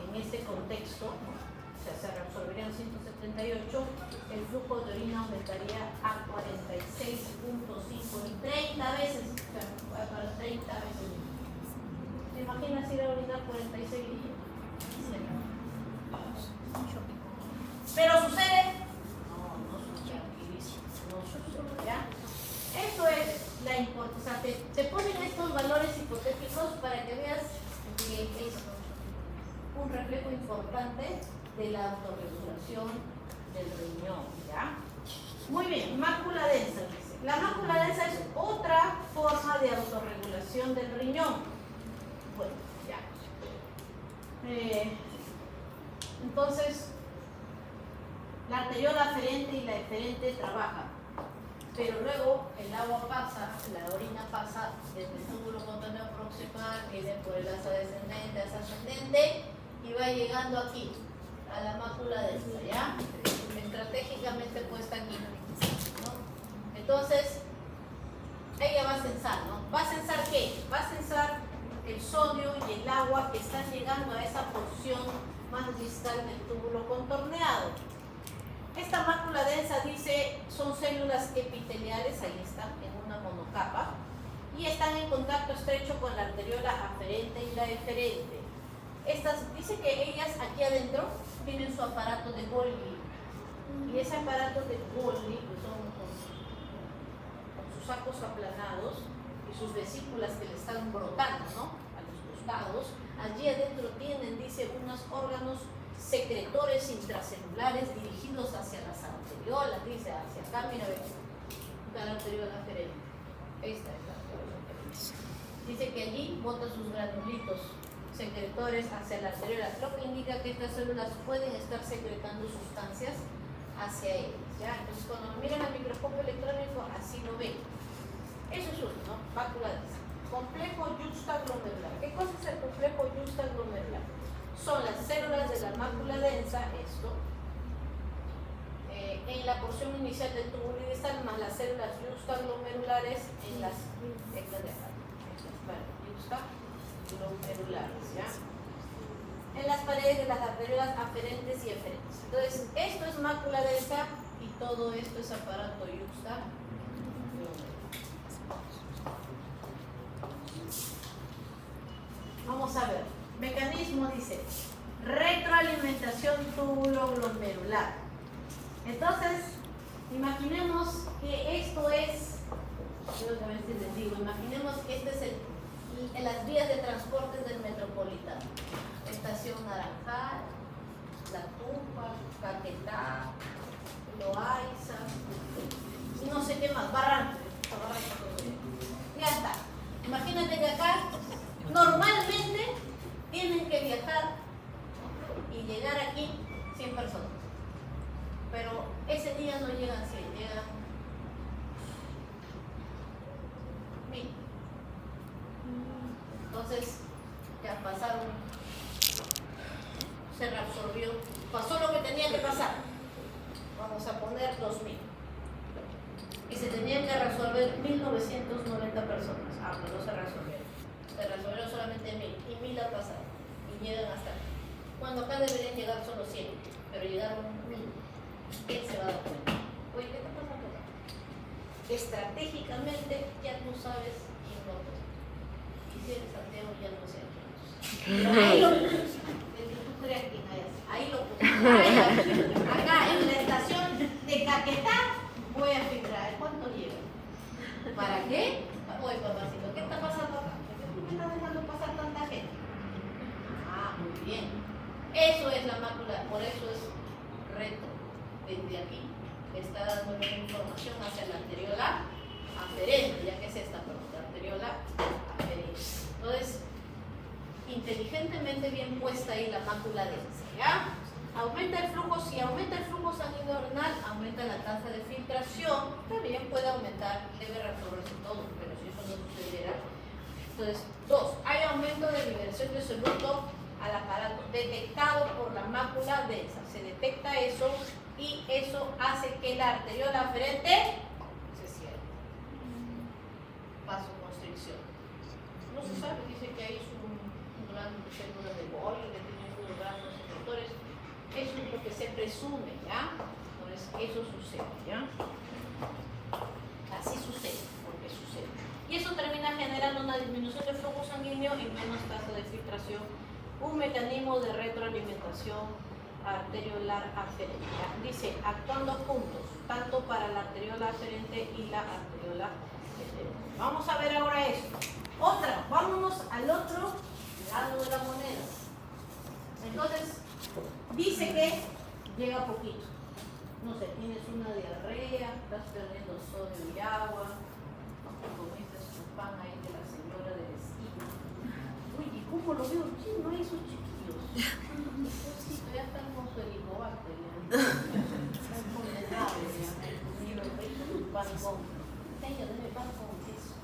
en este contexto, ¿no? O sea, se reabsorberían 178, el flujo de orina aumentaría a 46.5 y 30 veces, o sea, para 30 veces. ¿Te imaginas ir a orinar 46 días? ¿Pero sucede? No sucede, no sucede, ¿ya? Esto es la importancia, o sea, te ponen estos valores hipotéticos para que veas que es un reflejo importante de la autorregulación del riñón, ¿ya? Muy bien, mácula densa, dice. La mácula densa es otra forma de autorregulación del riñón. Bueno, ya. Entonces, la arteriola aferente y la eferente trabajan, pero luego el agua pasa, la orina pasa desde el túbulo contorneo proximal, viene por el asa descendente, asa ascendente y va llegando aquí, a la mácula densa, ¿ya? Estratégicamente puesta aquí, ¿no? Entonces, ella va a censar, ¿no? ¿Va a censar qué? Va a censar el sodio y el agua que están llegando a esa porción más distal del túbulo contorneado. Esta mácula densa, dice, son células epiteliales, ahí están, en una monocapa, y están en contacto estrecho con la arteriola aferente y la eferente. Dice que ellas aquí adentro tienen su aparato de Golgi, y ese aparato de Golgi, que son con sus sacos aplanados y sus vesículas que le están brotando, ¿no?, a los costados, allí adentro tienen, dice, unos órganos secretores intracelulares dirigidos hacia las arteriolas, dice, hacia acá, mira, ve, la arteriola aferente. Esta es la arteriola aferente. Dice que allí bota sus granulitos secretores hacia la arteriola, lo que indica que estas células pueden estar secretando sustancias hacia ellas, ¿ya? Entonces, cuando miran al microscopio electrónico, así lo ven. Eso es uno, ¿no? Mácula densa. Complejo yuxtaglomerular. ¿Qué cosa es el complejo yuxtaglomerular? Son las células de la mácula densa, esto, en la porción inicial del túbulo iristal, más las células yuxtaglomerulares en las yuxtaglomerulares, ¿ya? En las paredes de las arteriolas aferentes y eferentes. Entonces, esto es mácula densa y todo esto es aparato yuxtaglomerular. Vamos a ver. Mecanismo dice retroalimentación túbulo-glomerular. Entonces, imaginemos que esto es, creo que a veces les digo, imaginemos que este es las vías de transporte del Metropolitano. Estación Naranjal, La Tupa, Caquetá, Loaiza, y no sé qué más, Barranco. Ya está. Imagínate que acá normalmente tienen que viajar y llegar aquí 100 personas. Pero ese día no llegan 100, llegan 1000. Entonces, ya pasaron, se reabsorbió, pasó lo que tenía que pasar. Vamos a poner 2000. Y se tenían que resolver 1990 personas. Ah, pero no se resolvieron. Se resolvieron solamente 1000. Y 1000 ha pasado. Y llegan hasta aquí. Cuando acá deberían llegar solo 100. Pero llegaron 1000. ¿Quién se va a dar cuenta? Oye, ¿qué está pasando acá? Estratégicamente ya tú sabes quién no es. Y si eres ateo ya no sé a quién es. Pero ahí lo puse. El que tú creas quién es. Ahí lo puse. Acá en la estación de Caquetá voy a filtrar. ¿Cuánto lleva? ¿Para qué? Oye, papacito, ¿qué está pasando acá? ¿Por qué tú me estás dejando pasar tanta gente? Ah, muy bien. Eso es la mácula, por eso es retro. Desde aquí está dando la información hacia la arteriola aferente, ya que es esta, pero la arteriola aferente. Entonces, inteligentemente bien puesta ahí la mácula densa, ¿ya? Aumenta el flujo, si aumenta el flujo sanguíneo renal, aumenta la tasa de filtración, también puede aumentar, debe reabsorberse todo, pero si eso no sucediera. Entonces, 2, hay aumento de liberación de soluto al aparato detectado por la mácula densa. Se detecta eso y eso hace que la arteriola aferente se cierre. Vasoconstricción. No se sabe, dice que hay un gran célula de Golgi que tiene unos grandes receptores. Eso es lo que se presume, ¿ya? Entonces, eso sucede, ¿ya? Así sucede, porque sucede. Y eso termina generando una disminución del flujo sanguíneo y menos tasa de filtración. Un mecanismo de retroalimentación arteriolar aferente. Dice, actuando juntos, tanto para la arteriola aferente y la arteriola efferente. Vamos a ver ahora esto. Otra, vámonos al otro lado de la moneda. Entonces, dice que llega poquito. No sé, tienes una diarrea, estás perdiendo sodio y agua, comiste su pan ahí de la señora de la esquina. Uy, ¿y cómo lo veo chino ahí esos chiquillos? Sí, ya están con su helicobacter, ya. Están condenados, ya. Un pan con... Tenga, deme pan con queso.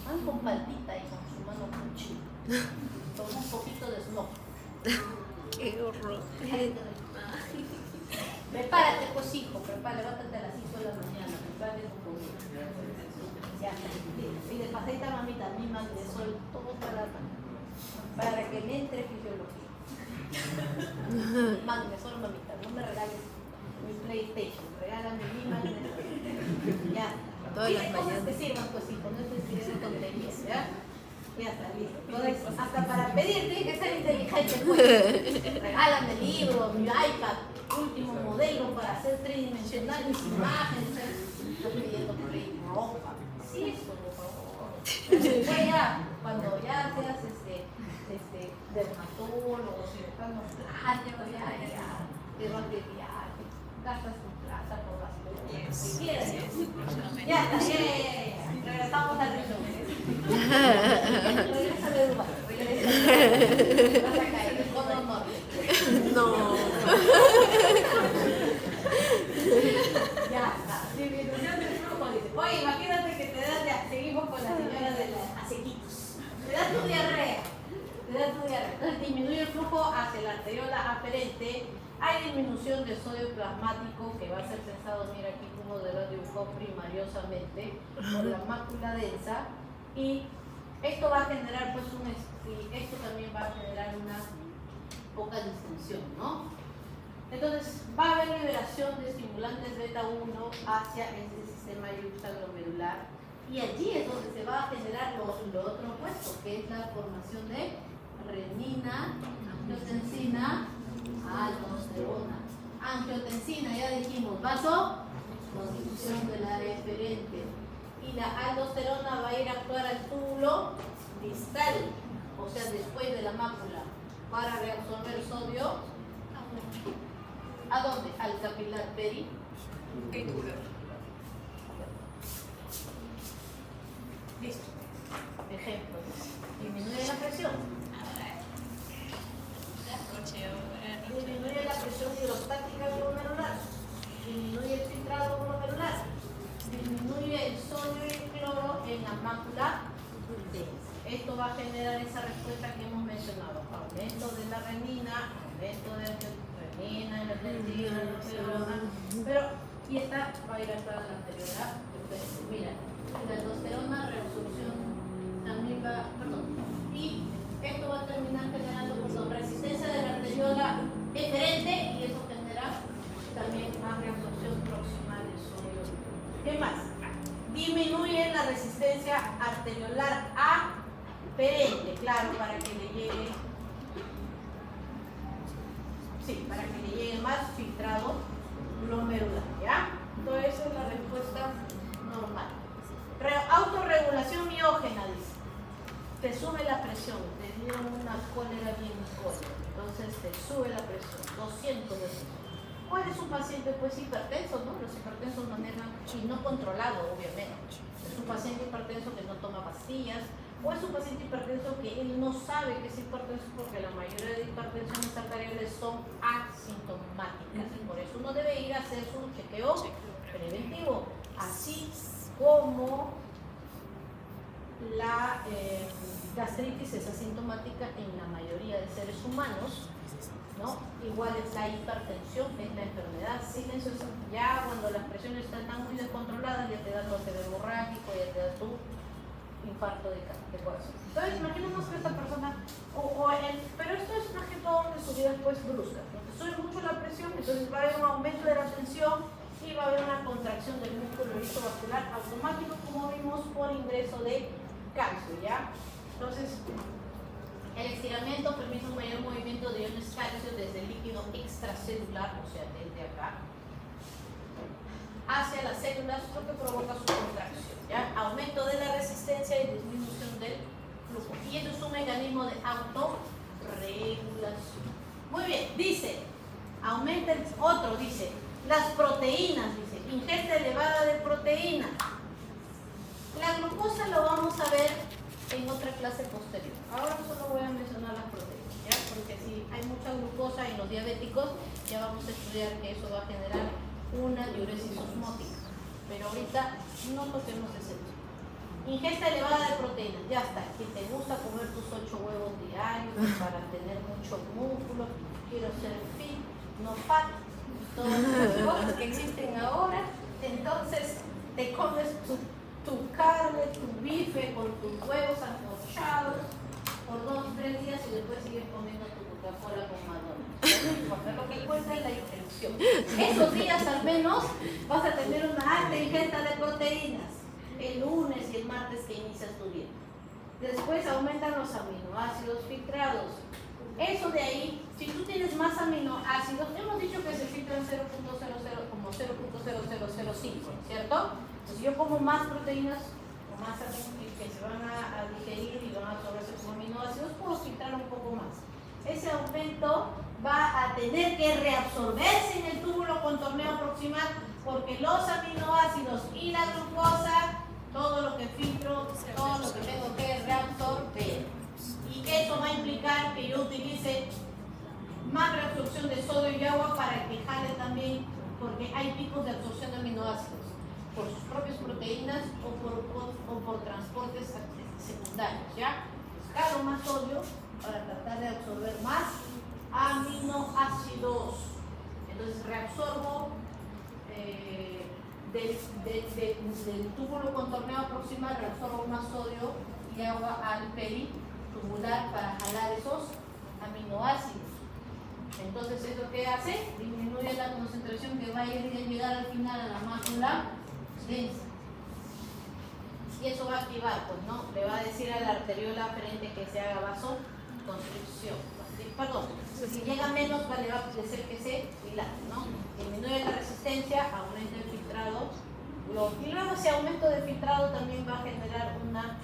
Pan con palpita y con su mano cuchillo. Con un poquito de smoke. Qué horror. Prepárate, pues hijo, levántate a las 5 de la mañana, prepárate tu comida. Ya, y de pasita mamita, mi magnesol, todo para que me entre fisiología. Magnesol, mamita, no me regales mi PlayStation, regálame mi magnesol. Ya, Todas las cosas mañanas. que sirvan, pues hijo, no estés escribiendo tonterías, ¿ya? Ya está, listo. Entonces, hasta para pedir tiene que ser inteligente, pues. Regálame libros, mi iPad, último modelo para hacer tridimensional mis imágenes. Estoy pidiendo por ahí ropa. Sí, eso, por favor. Después ya, cuando ya seas dermatólogo, cirujano plástico, ya, te vas de viaje, gastas tu plata por las cosas. Si quieres. Ya está, ya. Regresamos al resumen. Regresa de Dubái, regresa. Vas a caer, el cono norte. No. Ya está. Disminución del flujo, dice. Oye, imagínate que te dan flujo hacia la arteriola aferente, hay disminución de sodio plasmático que va a ser sensado, mira aquí como de lo dibujó primariosamente por la mácula densa, y esto va a generar pues esto también va a generar una poca distensión, ¿no? Entonces va a haber liberación de estimulantes beta 1 hacia este sistema yuxtaglomerular, y allí es donde se va a generar lo otro opuesto, que es la formación de renina, angiotensina, aldosterona. Angiotensina, ya dijimos, vasoconstricción de la eferente. Y la aldosterona va a ir a actuar al túbulo distal, o sea, después de la mácula, para reabsorber sodio. ¿A dónde? Al capilar peri. Listo. Ejemplo. Disminuye la presión. Disminuye la presión hidrostática glomerular. Disminuye el filtrado glomerular. Disminuye el sodio y el cloro en la mácula densa. Esto va a generar esa respuesta que hemos mencionado. Aumento de la renina, aumento de la renina, la angiotensina, la aldosterona. Pero, y esta va a ir a toda la anterior. Mira, la aldosterona, reabsorción, también va, y esto va a terminar generando, resistencia de la arteriola eferente, y eso genera también más reabsorción proximal de sodio. ¿Qué más? Disminuye la resistencia arteriolar aferente, claro, para que le llegue, para que le llegue más filtrado glomerular, ¿ya? Todo eso es la respuesta normal. Autorregulación miógena, dice. Te sube la presión, te dieron una cólera bien cólera, entonces te sube la presión, 200 de presión. ¿Cuál es un paciente? Pues hipertenso, ¿no? Los hipertensos manejan, y no controlado, obviamente. Es un paciente hipertenso que no toma pastillas, o es un paciente hipertenso que él no sabe que es hipertenso, porque la mayoría de hipertensiones arteriales son asintomáticas, y por eso uno debe ir a hacer su chequeo preventivo, así como la gastritis es asintomática en la mayoría de seres humanos, ¿no? Igual es la hipertensión, es la enfermedad silenciosa. Ya cuando las presiones están muy descontroladas, ya te da lo hemorrágico, ya te da tu infarto de corazón. Entonces, imaginemos que esta persona, pero esto es más que todo de subidas pues bruscas, porque sube mucho la presión, entonces va a haber un aumento de la tensión y va a haber una contracción del músculo vascular automático, como vimos, por ingreso de calcio, ¿ya? Entonces, el estiramiento permite un mayor movimiento de iones calcio desde el líquido extracelular, o sea, desde acá, hacia las células, lo que provoca su contracción, ¿ya? Aumento de la resistencia y disminución del flujo. Y eso es un mecanismo de autorregulación. Muy bien, dice, aumenta el otro, dice, las proteínas, dice, ingesta elevada de proteínas. La glucosa lo vamos a ver en otra clase posterior. Ahora solo voy a mencionar las proteínas, ¿ya? Porque si hay mucha glucosa en los diabéticos, ya vamos a estudiar que eso va a generar una diuresis osmótica. Pero ahorita no toquemos ese tema. Ingesta elevada de proteínas, ya está. Si te gusta comer tus 8 huevos diarios para tener mucho músculo, quiero ser fit, no fat, todas las cosas que existen ahora, entonces te comes tu carne, tu bife con tus huevos ancochados por 2 o 3 días y después sigues comiendo tu Coca-Cola con McDonald's. Porque lo que cuenta es la intención. Esos días al menos vas a tener una alta ingesta de proteínas, el lunes y el martes que inicias tu dieta. Después aumentan los aminoácidos filtrados. Eso de ahí, si tú tienes más aminoácidos, hemos dicho que se filtran 0.00 como 0.0005, ¿cierto? Si yo como más proteínas o más que se van a digerir y van a absorberse como aminoácidos, puedo filtrar un poco más. Ese aumento va a tener que reabsorberse en el túbulo contorneo proximal, porque los aminoácidos y la glucosa, todo lo que filtro, todo lo que tengo que reabsorber. Y eso va a implicar que yo utilice más reabsorción de sodio y agua para que jale también, porque hay picos de absorción de aminoácidos por sus propias proteínas o por transportes secundarios, ¿ya? Jalo más sodio para tratar de absorber más del túbulo contorneado proximal reabsorba más sodio y agua al peritubular para jalar esos aminoácidos. Entonces, ¿eso qué hace? Disminuye la concentración que va a llegar al final a la mácula densa. Y eso va a activar, pues, ¿no? Le va a decir a la arteriola aferente que se haga vasoconstricción. Perdón, si llega menos, le va a decir que se dilate, ¿no? Disminuye la resistencia, aumenta el filtrado. Y luego ese aumento de filtrado también va a generar una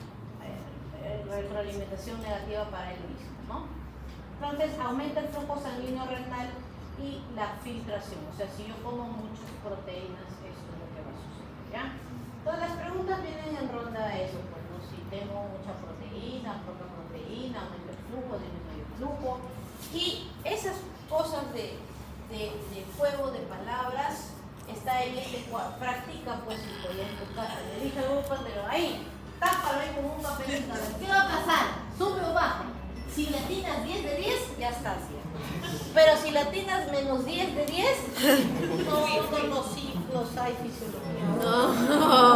retroalimentación negativa para el mismo, ¿no? Entonces aumenta el flujo sanguíneo renal y la filtración. O sea, si yo como muchas proteínas, esto es lo que va a suceder, ¿ya? Todas las preguntas vienen en ronda a eso, pues, ¿no? Si tengo mucha proteína, poca proteína, aumenta el flujo, disminuye el flujo. Y esas cosas de juego de palabras está ahí este cuadro. Practica, pues, si podías en tu casa. Le dije a un pero ahí, tápalo ahí con un papelito. ¿Qué va a pasar? ¿Sube o baja? Si le atinas 10 de 10, ya estás bien. Pero si le atinas menos 10 de 10, todos los ciclos hay fisiología. No.